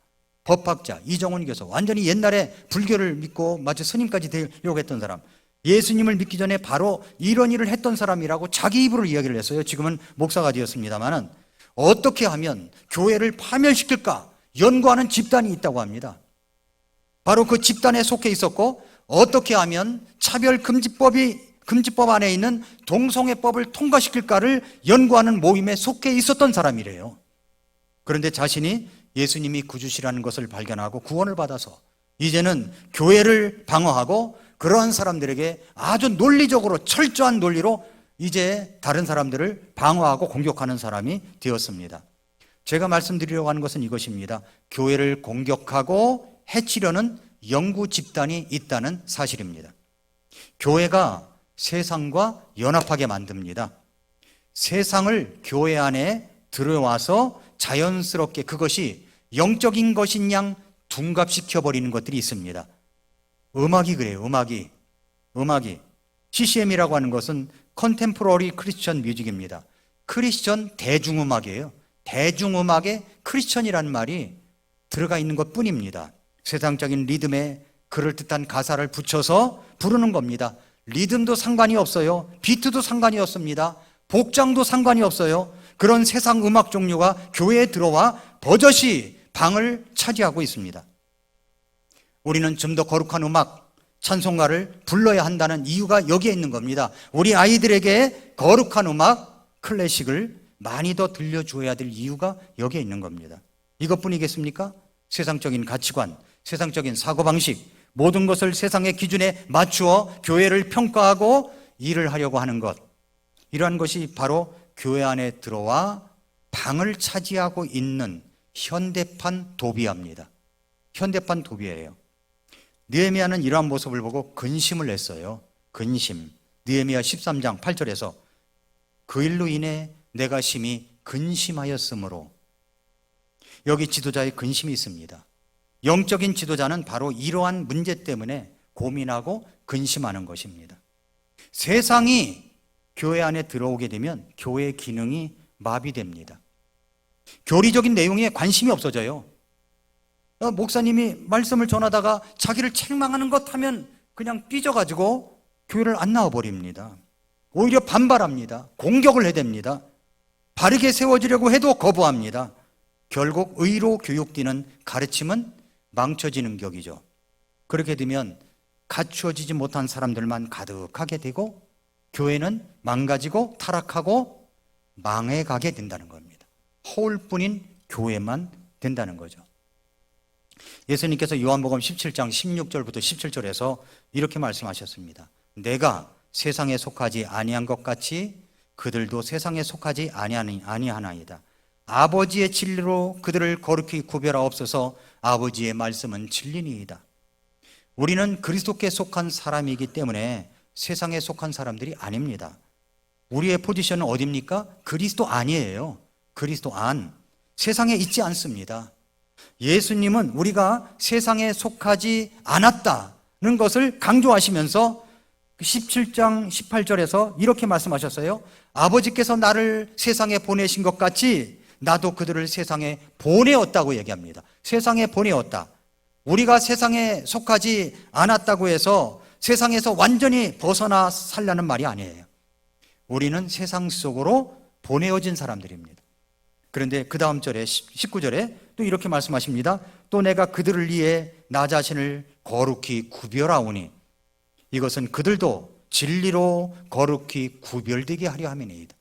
법학자 이정훈 교수, 완전히 옛날에 불교를 믿고 마치 스님까지 되려고 했던 사람, 예수님을 믿기 전에 바로 이런 일을 했던 사람이라고 자기 입으로 이야기를 했어요. 지금은 목사가 되었습니다만은 어떻게 하면 교회를 파멸시킬까 연구하는 집단이 있다고 합니다. 바로 그 집단에 속해 있었고 어떻게 하면 차별금지법 안에 있는 동성애법을 통과시킬까를 연구하는 모임에 속해 있었던 사람이래요. 그런데 자신이 예수님이 구주시라는 것을 발견하고 구원을 받아서 이제는 교회를 방어하고 그러한 사람들에게 아주 논리적으로 철저한 논리로 이제 다른 사람들을 방어하고 공격하는 사람이 되었습니다. 제가 말씀드리려고 하는 것은 이것입니다. 교회를 공격하고 해치려는 영구 집단이 있다는 사실입니다. 교회가 세상과 연합하게 만듭니다. 세상을 교회 안에 들어와서 자연스럽게 그것이 영적인 것인 양 둔갑시켜버리는 것들이 있습니다. 음악이 그래요. 음악이 CCM이라고 하는 것은 컨템포러리 크리스천 뮤직입니다. 크리스천 대중음악이에요. 대중음악에 크리스천이라는 말이 들어가 있는 것 뿐입니다. 세상적인 리듬에 그럴듯한 가사를 붙여서 부르는 겁니다. 리듬도 상관이 없어요. 비트도 상관이 없습니다. 복장도 상관이 없어요. 그런 세상 음악 종류가 교회에 들어와 버젓이 방을 차지하고 있습니다. 우리는 좀 더 거룩한 음악, 찬송가를 불러야 한다는 이유가 여기에 있는 겁니다. 우리 아이들에게 거룩한 음악, 클래식을 많이 더 들려줘야 될 이유가 여기에 있는 겁니다. 이것뿐이겠습니까? 세상적인 가치관, 세상적인 사고방식, 모든 것을 세상의 기준에 맞추어 교회를 평가하고 일을 하려고 하는 것, 이러한 것이 바로 교회 안에 들어와 방을 차지하고 있는 현대판 도비아입니다. 현대판 도비아예요. 느헤미야는 이러한 모습을 보고 근심을 했어요. 근심. 느헤미야 13장 8절에서 그 일로 인해 내가 심히 근심하였으므로, 여기 지도자의 근심이 있습니다. 영적인 지도자는 바로 이러한 문제 때문에 고민하고 근심하는 것입니다. 세상이 교회 안에 들어오게 되면 교회의 기능이 마비됩니다. 교리적인 내용에 관심이 없어져요. 목사님이 말씀을 전하다가 자기를 책망하는 것 하면 그냥 삐져가지고 교회를 안 나와버립니다. 오히려 반발합니다. 공격을 해댑니다. 바르게 세워지려고 해도 거부합니다. 결국 의로 교육되는 가르침은 망쳐지는 격이죠. 그렇게 되면 갖추어지지 못한 사람들만 가득하게 되고 교회는 망가지고 타락하고 망해가게 된다는 겁니다. 허울뿐인 교회만 된다는 거죠. 예수님께서 요한복음 17장 16절부터 17절에서 이렇게 말씀하셨습니다. 내가 세상에 속하지 아니한 것 같이 그들도 세상에 속하지 아니하나이다. 아버지의 진리로 그들을 거룩히 구별하옵소서. 아버지의 말씀은 진리니이다. 우리는 그리스도께 속한 사람이기 때문에 세상에 속한 사람들이 아닙니다. 우리의 포지션은 어디입니까? 그리스도 안이에요. 그리스도 안. 세상에 있지 않습니다. 예수님은 우리가 세상에 속하지 않았다는 것을 강조하시면서 17장 18절에서 이렇게 말씀하셨어요. 아버지께서 나를 세상에 보내신 것 같이 나도 그들을 세상에 보내었다고 얘기합니다. 세상에 보내었다. 우리가 세상에 속하지 않았다고 해서 세상에서 완전히 벗어나 살라는 말이 아니에요. 우리는 세상 속으로 보내어진 사람들입니다. 그런데 그 다음 절에 19절에 또 이렇게 말씀하십니다. 또 내가 그들을 위해 나 자신을 거룩히 구별하오니 이것은 그들도 진리로 거룩히 구별되게 하려 함이니이다.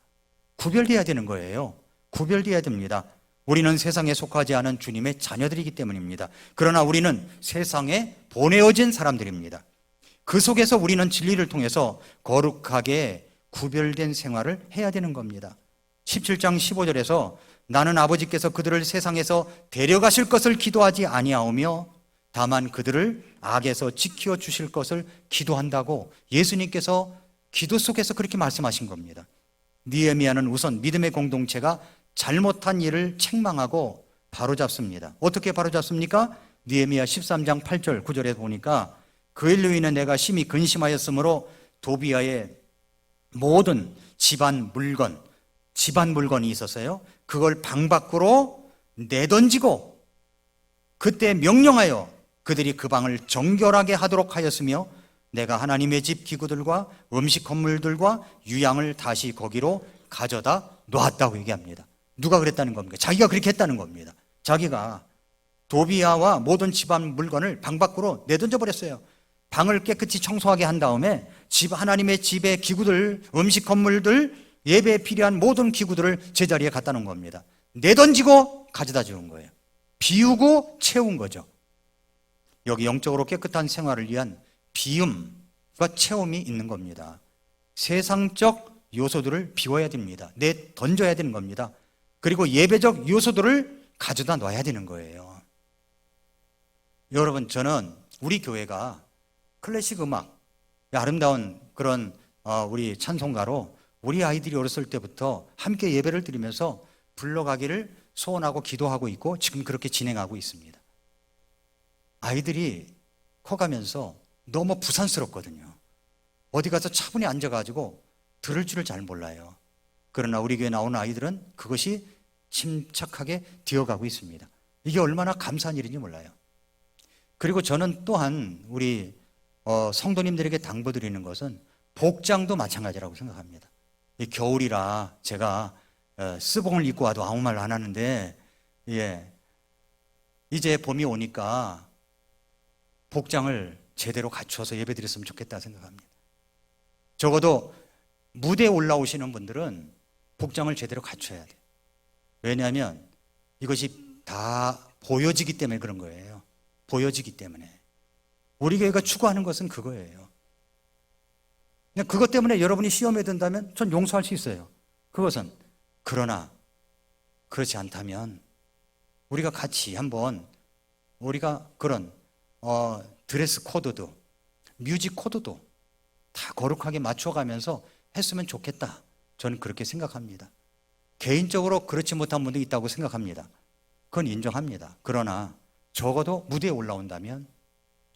구별되어야 되는 거예요. 구별되어야 됩니다. 우리는 세상에 속하지 않은 주님의 자녀들이기 때문입니다. 그러나 우리는 세상에 보내어진 사람들입니다. 그 속에서 우리는 진리를 통해서 거룩하게 구별된 생활을 해야 되는 겁니다. 17장 15절에서 나는 아버지께서 그들을 세상에서 데려가실 것을 기도하지 아니하오며 다만 그들을 악에서 지켜 주실 것을 기도한다고 예수님께서 기도 속에서 그렇게 말씀하신 겁니다. 느헤미야는 우선 믿음의 공동체가 잘못한 일을 책망하고 바로잡습니다. 어떻게 바로잡습니까? 느헤미야 13장 8절 9절에 보니까 그 일로 인해 내가 심히 근심하였으므로 도비아의 모든 집안 물건이 있었어요. 그걸 방 밖으로 내던지고 그때 명령하여 그들이 그 방을 정결하게 하도록 하였으며 내가 하나님의 집 기구들과 음식 건물들과 유향을 다시 거기로 가져다 놓았다고 얘기합니다. 누가 그랬다는 겁니까? 자기가 그렇게 했다는 겁니다. 자기가 도비아와 모든 집안 물건을 방 밖으로 내던져 버렸어요. 방을 깨끗이 청소하게 한 다음에 하나님의 집의 기구들, 음식 건물들, 예배에 필요한 모든 기구들을 제자리에 갖다 놓은 겁니다. 내던지고 가져다 주는 거예요. 비우고 채운 거죠. 여기 영적으로 깨끗한 생활을 위한 비움과 채움이 있는 겁니다. 세상적 요소들을 비워야 됩니다. 내던져야 되는 겁니다. 그리고 예배적 요소들을 가져다 놔야 되는 거예요. 여러분, 저는 우리 교회가 클래식 음악, 아름다운 그런 우리 찬송가로 우리 아이들이 어렸을 때부터 함께 예배를 드리면서 불러가기를 소원하고 기도하고 있고 지금 그렇게 진행하고 있습니다. 아이들이 커가면서 너무 부산스럽거든요. 어디 가서 차분히 앉아가지고 들을 줄을 잘 몰라요. 그러나 우리 교회 나오는 아이들은 그것이 침착하게 되어가고 있습니다. 이게 얼마나 감사한 일인지 몰라요. 그리고 저는 또한 우리 성도님들에게 당부드리는 것은 복장도 마찬가지라고 생각합니다. 겨울이라 제가 스봉을 입고 와도 아무 말 안 하는데 이제 봄이 오니까 복장을 제대로 갖추어서 예배드렸으면 좋겠다 생각합니다. 적어도 무대에 올라오시는 분들은 복장을 제대로 갖춰야 돼요. 왜냐하면 이것이 다 보여지기 때문에 그런 거예요. 보여지기 때문에. 우리 교회가 추구하는 것은 그거예요. 그냥 그것 때문에 여러분이 시험에 든다면 전 용서할 수 있어요. 그것은. 그러나 그렇지 않다면 우리가 같이 한번 우리가 그런 드레스 코드도 뮤직 코드도 다 거룩하게 맞춰가면서 했으면 좋겠다. 저는 그렇게 생각합니다. 개인적으로 그렇지 못한 분도 있다고 생각합니다. 그건 인정합니다. 그러나 적어도 무대에 올라온다면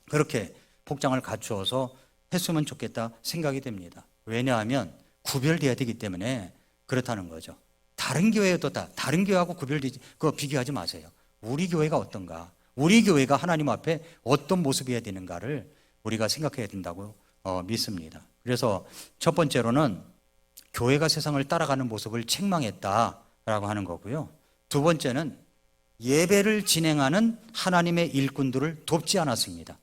그렇게 복장을 갖추어서 했으면 좋겠다 생각이 됩니다. 왜냐하면 구별돼야 되기 때문에 그렇다는 거죠. 다른 교회도 다른 교회하고 구별되지, 그거 비교하지 마세요. 우리 교회가 어떤가? 우리 교회가 하나님 앞에 어떤 모습이어야 되는가를 우리가 생각해야 된다고 믿습니다. 그래서 첫 번째로는 교회가 세상을 따라가는 모습을 책망했다라고 하는 거고요. 두 번째는 예배를 진행하는 하나님의 일꾼들을 돕지 않았습니다.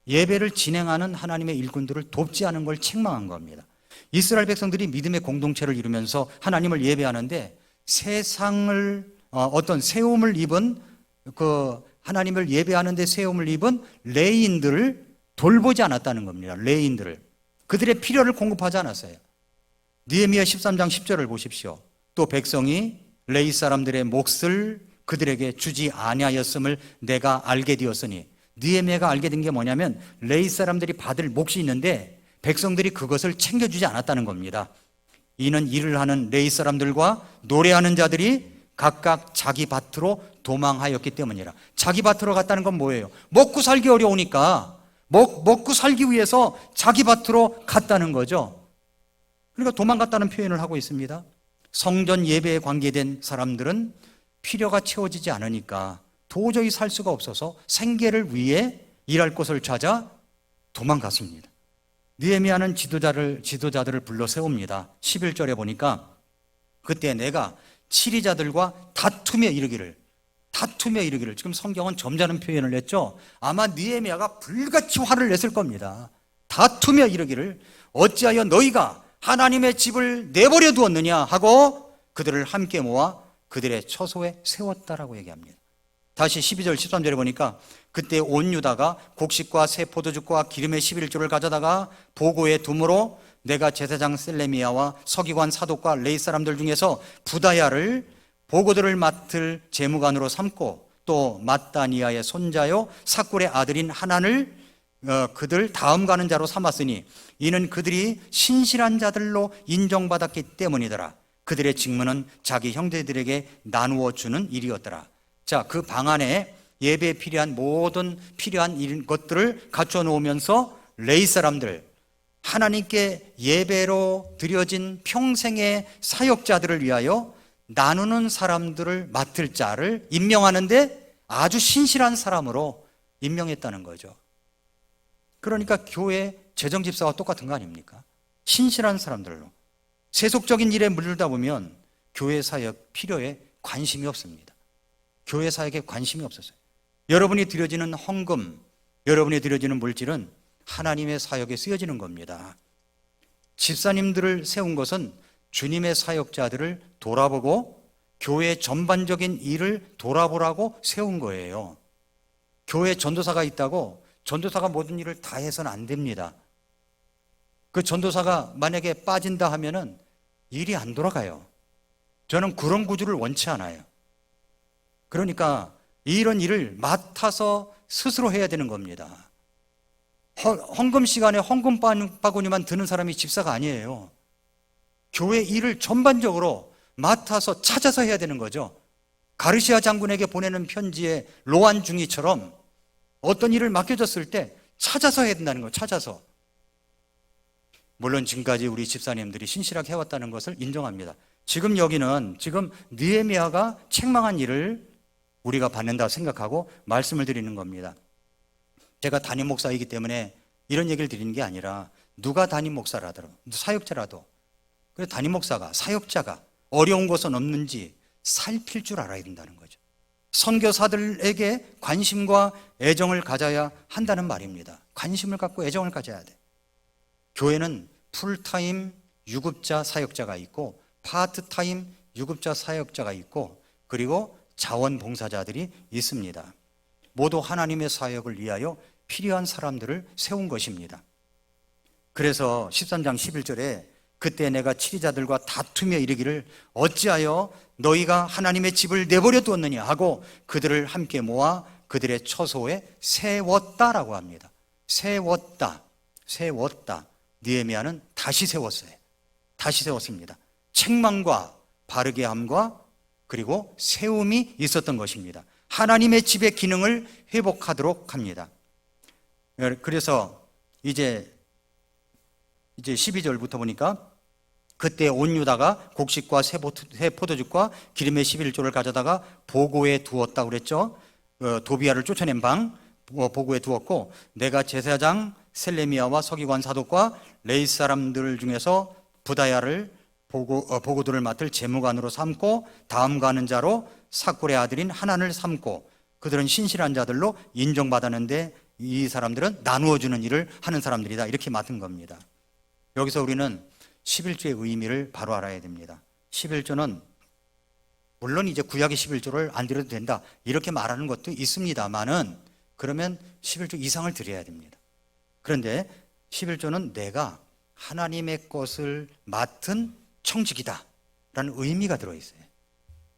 예배를 진행하는 하나님의 일꾼들을 돕지 않은 걸 책망한 겁니다. 이스라엘 백성들이 믿음의 공동체를 이루면서 하나님을 예배하는데 세상을 어떤 세움을 입은 그 하나님을 예배하는데 세움을 입은 레인들을 돌보지 않았다는 겁니다. 레인들을 그들의 필요를 공급하지 않았어요. 느헤미야 13장 10절을 보십시오. 또 백성이 레이 사람들의 몫을 그들에게 주지 아니하였음을 내가 알게 되었으니, 느헤미야가 알게 된 게 뭐냐면 레이 사람들이 받을 몫이 있는데 백성들이 그것을 챙겨주지 않았다는 겁니다. 이는 일을 하는 레이 사람들과 노래하는 자들이 각각 자기 밭으로 도망하였기 때문이라. 자기 밭으로 갔다는 건 뭐예요? 먹고 살기 어려우니까 먹고 살기 위해서 자기 밭으로 갔다는 거죠. 그러니까 도망갔다는 표현을 하고 있습니다. 성전 예배에 관계된 사람들은 필요가 채워지지 않으니까 도저히 살 수가 없어서 생계를 위해 일할 곳을 찾아 도망갔습니다. 느헤미야는 지도자들을 불러 세웁니다. 11절에 보니까 그때 내가 치리자들과 다투며 이르기를, 지금 성경은 점잖은 표현을 했죠. 아마 느헤미야가 불같이 화를 냈을 겁니다. 다투며 이르기를 어찌하여 너희가 하나님의 집을 내버려 두었느냐 하고 그들을 함께 모아 그들의 처소에 세웠다라고 얘기합니다. 다시 12절 13절에 보니까 그때 온 유다가 곡식과 새 포도주과 기름의 11조를 가져다가 보고에 두므로 내가 제사장 셀레미야와 서기관 사독과 레이 사람들 중에서 부다야를 보고들을 맡을 재무관으로 삼고 또 mat다니아의 손자요 삭굴의 아들인 하난을 그들 다음 가는 자로 삼았으니 이는 그들이 신실한 자들로 인정받았기 때문이더라. 그들의 직무는 자기 형제들에게 나누어 주는 일이었더라. 자, 그 방 안에 예배에 필요한 모든 필요한 것들을 갖춰 놓으면서 레위 사람들, 하나님께 예배로 드려진 평생의 사역자들을 위하여 나누는 사람들을 맡을 자를 임명하는데 아주 신실한 사람으로 임명했다는 거죠. 그러니까 교회 재정집사와 똑같은 거 아닙니까? 신실한 사람들로. 세속적인 일에 물들다 보면 교회 사역 필요에 관심이 없습니다. 교회 사역에 관심이 없었어요. 여러분이 드려지는 헌금, 여러분이 드려지는 물질은 하나님의 사역에 쓰여지는 겁니다. 집사님들을 세운 것은 주님의 사역자들을 돌아보고 교회 전반적인 일을 돌아보라고 세운 거예요. 교회 전도사가 있다고 전도사가 모든 일을 다 해서는 안 됩니다. 그 전도사가 만약에 빠진다 하면은 일이 안 돌아가요. 저는 그런 구조를 원치 않아요. 그러니까 이런 일을 맡아서 스스로 해야 되는 겁니다. 헌금 시간에 헌금 바구니만 드는 사람이 집사가 아니에요. 교회 일을 전반적으로 맡아서 찾아서 해야 되는 거죠. 가르시아 장군에게 보내는 편지에 로안 중이처럼 어떤 일을 맡겨졌을 때 찾아서 해야 된다는 거예요. 찾아서. 물론 지금까지 우리 집사님들이 신실하게 해왔다는 것을 인정합니다. 지금 여기는 지금 느헤미야가 책망한 일을 우리가 받는다 생각하고 말씀을 드리는 겁니다. 제가 담임 목사이기 때문에 이런 얘기를 드리는 게 아니라 누가 담임 목사라도 사역자라도 그래서 담임 목사가 사역자가 어려운 것은 없는지 살필 줄 알아야 된다는 거죠. 선교사들에게 관심과 애정을 가져야 한다는 말입니다. 관심을 갖고 애정을 가져야 돼. 교회는 풀타임 유급자 사역자가 있고 파트타임 유급자 사역자가 있고 그리고 자원봉사자들이 있습니다. 모두 하나님의 사역을 위하여 필요한 사람들을 세운 것입니다. 그래서 13장 11절에 그때 내가 치리자들과 다투며 이르기를 어찌하여 너희가 하나님의 집을 내버려 두었느냐 하고 그들을 함께 모아 그들의 처소에 세웠다라고 합니다. 세웠다. 느헤미야는 다시 세웠어요. 다시 세웠습니다. 책망과 바르게 함과 그리고 세움이 있었던 것입니다. 하나님의 집의 기능을 회복하도록 합니다. 그래서 이제 12절부터 보니까 그때 온 유다가 곡식과 새 포도즙과 기름의 11조를 가져다가 보고에 두었다고 그랬죠. 도비야를 쫓아낸 방 보고에 두었고, 내가 제사장 셀레미야와 서기관 사독과 레위 사람들 중에서 부다야를 보고들을 맡을 재무관으로 삼고, 다음 가는 자로 삭굴의 아들인 하난을 삼고, 그들은 신실한 자들로 인정받았는데 이 사람들은 나누어주는 일을 하는 사람들이다, 이렇게 맡은 겁니다. 여기서 우리는 11조의 의미를 바로 알아야 됩니다. 11조는 물론 이제 구약의 11조를 안 드려도 된다 이렇게 말하는 것도 있습니다만은, 그러면 11조 이상을 드려야 됩니다. 그런데 11조는 내가 하나님의 것을 맡은 청직이다 라는 의미가 들어있어요.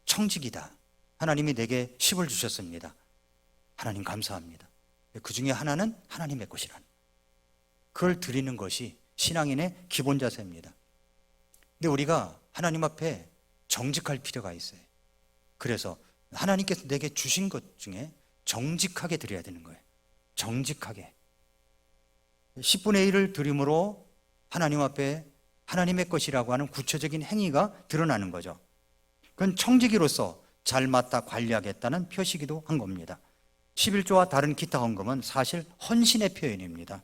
청직이다. 하나님이 내게 10을 주셨습니다. 하나님 감사합니다. 그 중에 하나는 하나님의 것이란, 그걸 드리는 것이 신앙인의 기본 자세입니다. 근데 우리가 하나님 앞에 정직할 필요가 있어요. 그래서 하나님께서 내게 주신 것 중에 정직하게 드려야 되는 거예요. 정직하게 10분의 1을 드림으로 하나님 앞에 하나님의 것이라고 하는 구체적인 행위가 드러나는 거죠. 그건 청지기로서 잘 맡아 관리하겠다는 표시기도 한 겁니다. 11조와 다른 기타 헌금은 사실 헌신의 표현입니다.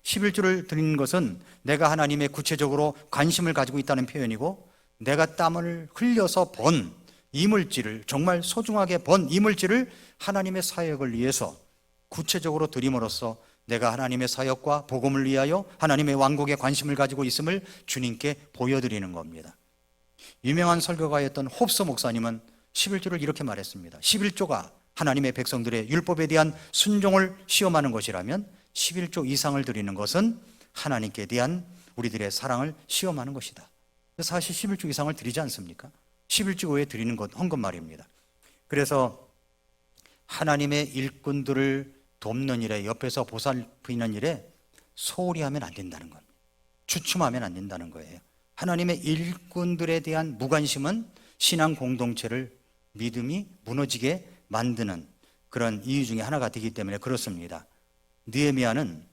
11조를 드리는 것은 내가 하나님의 구체적으로 관심을 가지고 있다는 표현이고, 내가 땀을 흘려서 번 이물질을, 정말 소중하게 번 이물질을 하나님의 사역을 위해서 구체적으로 드림으로써 내가 하나님의 사역과 복음을 위하여 하나님의 왕국에 관심을 가지고 있음을 주님께 보여드리는 겁니다. 유명한 설교가였던 홉스 목사님은 11조를 이렇게 말했습니다. 11조가 하나님의 백성들의 율법에 대한 순종을 시험하는 것이라면 11조 이상을 드리는 것은 하나님께 대한 우리들의 사랑을 시험하는 것이다. 사실 11조 이상을 드리지 않습니까? 11조 외에 드리는 것 헌금 말입니다. 그래서 하나님의 일꾼들을 돕는 일에, 옆에서 보살피는 일에 소홀히 하면 안 된다는 겁니다. 주춤하면 안 된다는 거예요. 하나님의 일꾼들에 대한 무관심은 신앙 공동체를, 믿음이 무너지게 만드는 그런 이유 중에 하나가 되기 때문에 그렇습니다. 느헤미야는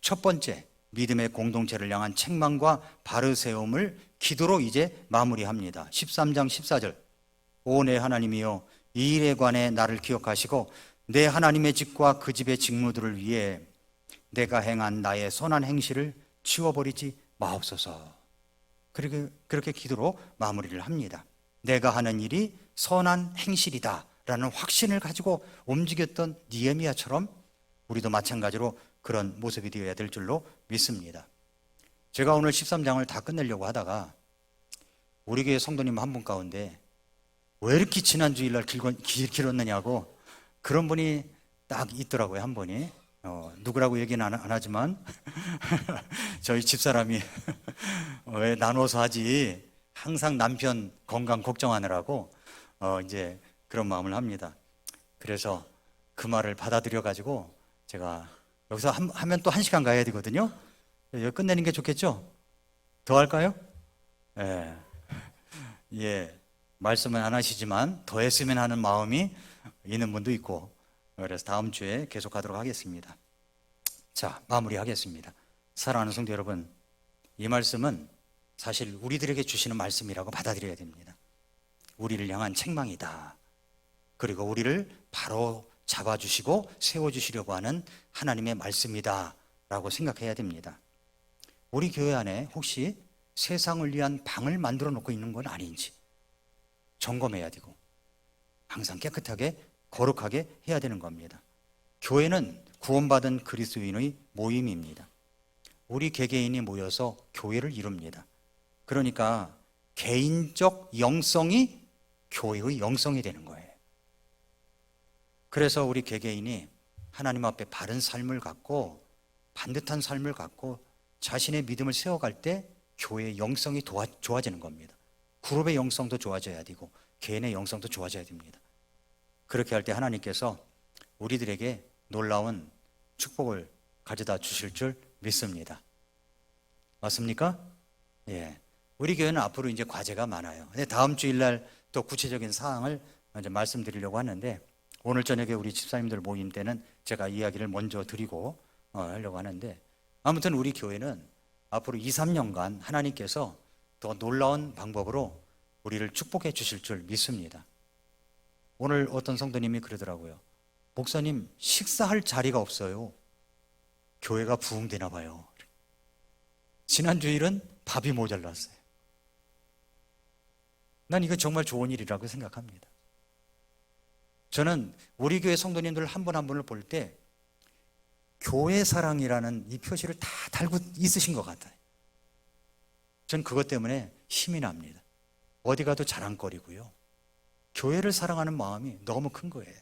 첫 번째 믿음의 공동체를 향한 책망과 바르세움을 기도로 이제 마무리합니다. 13장 14절, 오 내 하나님이여, 이 일에 관해 나를 기억하시고 내 하나님의 집과 그 집의 직무들을 위해 내가 행한 나의 선한 행실을 지워버리지 마옵소서. 그렇게 기도로 마무리를 합니다. 내가 하는 일이 선한 행실이다 라는 확신을 가지고 움직였던 느헤미야처럼 우리도 마찬가지로 그런 모습이 되어야 될 줄로 믿습니다. 제가 오늘 13장을 다 끝내려고 하다가 우리 교회 성도님 한 분 가운데 왜 이렇게 지난 주일날 길었느냐고 그런 분이 딱 있더라고요. 한 분이 누구라고 얘기는 안 하지만 저희 집사람이 왜 나눠서 하지, 항상 남편 건강 걱정하느라고 이제 그런 마음을 합니다. 그래서 그 말을 받아들여 가지고 제가 여기서 하면 또 1시간 가야 되거든요. 여기 끝내는 게 좋겠죠? 더 할까요? 예, 말씀은 안 하시지만 더 했으면 하는 마음이 있는 분도 있고, 그래서 다음 주에 계속하도록 하겠습니다. 자, 마무리하겠습니다. 사랑하는 성도 여러분, 이 말씀은 사실 우리들에게 주시는 말씀이라고 받아들여야 됩니다. 우리를 향한 책망이다. 그리고 우리를 바로 잡아주시고 세워주시려고 하는 하나님의 말씀이다 라고 생각해야 됩니다. 우리 교회 안에 혹시 세상을 위한 방을 만들어 놓고 있는 건 아닌지 점검해야 되고, 항상 깨끗하게 거룩하게 해야 되는 겁니다. 교회는 구원받은 그리스도인의 모임입니다. 우리 개개인이 모여서 교회를 이룹니다. 그러니까 개인적 영성이 교회의 영성이 되는 거예요. 그래서 우리 개개인이 하나님 앞에 바른 삶을 갖고 반듯한 삶을 갖고 자신의 믿음을 세워갈 때 교회의 영성이 좋아지는 겁니다. 그룹의 영성도 좋아져야 되고 개인의 영성도 좋아져야 됩니다. 그렇게 할 때 하나님께서 우리들에게 놀라운 축복을 가져다 주실 줄 믿습니다. 맞습니까? 예. 우리 교회는 앞으로 이제 과제가 많아요. 근데 다음 주일날 또 구체적인 사항을 먼저 말씀드리려고 하는데, 오늘 저녁에 우리 집사님들 모임 때는 제가 이야기를 먼저 드리고 하려고 하는데, 아무튼 우리 교회는 앞으로 2, 3년간 하나님께서 더 놀라운 방법으로 우리를 축복해 주실 줄 믿습니다. 오늘 어떤 성도님이 그러더라고요. 목사님, 식사할 자리가 없어요. 교회가 부흥되나 봐요. 지난 주일은 밥이 모자랐어요. 난 이거 정말 좋은 일이라고 생각합니다. 저는 우리 교회 성도님들 한 분 한 분을 볼 때 교회 사랑이라는 이 표시를 다 달고 있으신 것 같아요. 전 그것 때문에 힘이 납니다. 어디 가도 자랑거리고요. 교회를 사랑하는 마음이 너무 큰 거예요.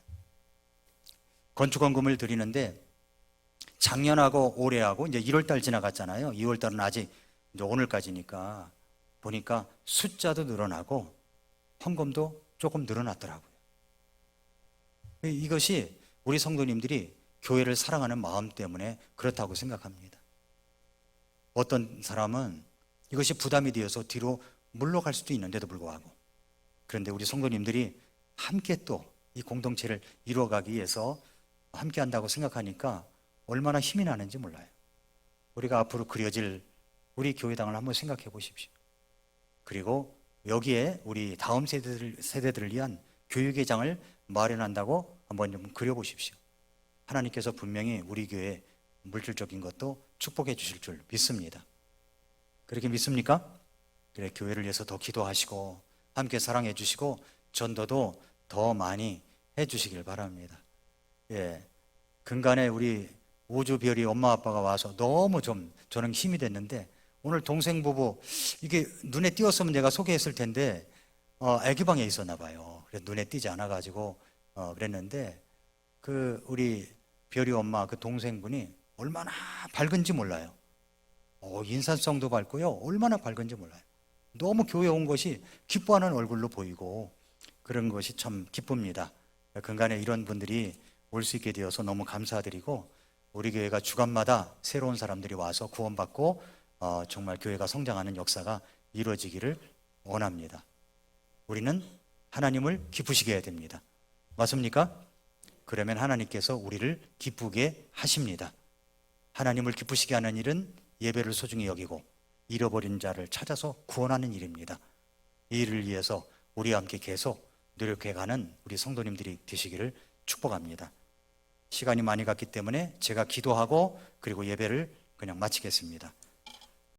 건축원금을 드리는데 작년하고 올해하고 이제 1월달 지나갔잖아요. 2월달은 아직 이제 오늘까지니까 보니까 숫자도 늘어나고 헌금도 조금 늘어났더라고요. 이것이 우리 성도님들이 교회를 사랑하는 마음 때문에 그렇다고 생각합니다. 어떤 사람은 이것이 부담이 되어서 뒤로 물러갈 수도 있는데도 불구하고, 그런데 우리 성도님들이 함께 또 이 공동체를 이루어가기 위해서 함께 한다고 생각하니까 얼마나 힘이 나는지 몰라요. 우리가 앞으로 그려질 우리 교회당을 한번 생각해 보십시오. 그리고 여기에 우리 다음 세대들을 위한 교육의 장을 마련한다고 한번 좀 그려보십시오. 하나님께서 분명히 우리 교회 물질적인 것도 축복해 주실 줄 믿습니다. 그렇게 믿습니까? 그래, 교회를 위해서 더 기도하시고 함께 사랑해 주시고 전도도 더 많이 해 주시길 바랍니다. 예, 근간에 우리 우주별이 엄마 아빠가 와서 너무 좀 저는 힘이 됐는데, 오늘 동생 부부 이게 눈에 띄었으면 내가 소개했을 텐데 아기 방에 있었나 봐요. 그래서 눈에 띄지 않아 가지고 그랬는데, 그 우리 별이 엄마 그 동생분이 얼마나 밝은지 몰라요. 인산성도 밝고요, 얼마나 밝은지 몰라요. 너무 교회 온 것이 기뻐하는 얼굴로 보이고 그런 것이 참 기쁩니다. 근간에 이런 분들이 올 수 있게 되어서 너무 감사드리고, 우리 교회가 주간마다 새로운 사람들이 와서 구원받고 정말 교회가 성장하는 역사가 이루어지기를 원합니다. 우리는 하나님을 기쁘시게 해야 됩니다. 맞습니까? 그러면 하나님께서 우리를 기쁘게 하십니다. 하나님을 기쁘시게 하는 일은 예배를 소중히 여기고 잃어버린 자를 찾아서 구원하는 일입니다. 이 일을 위해서 우리와 함께 계속 노력해가는 우리 성도님들이 되시기를 축복합니다. 시간이 많이 갔기 때문에 제가 기도하고 그리고 예배를 그냥 마치겠습니다.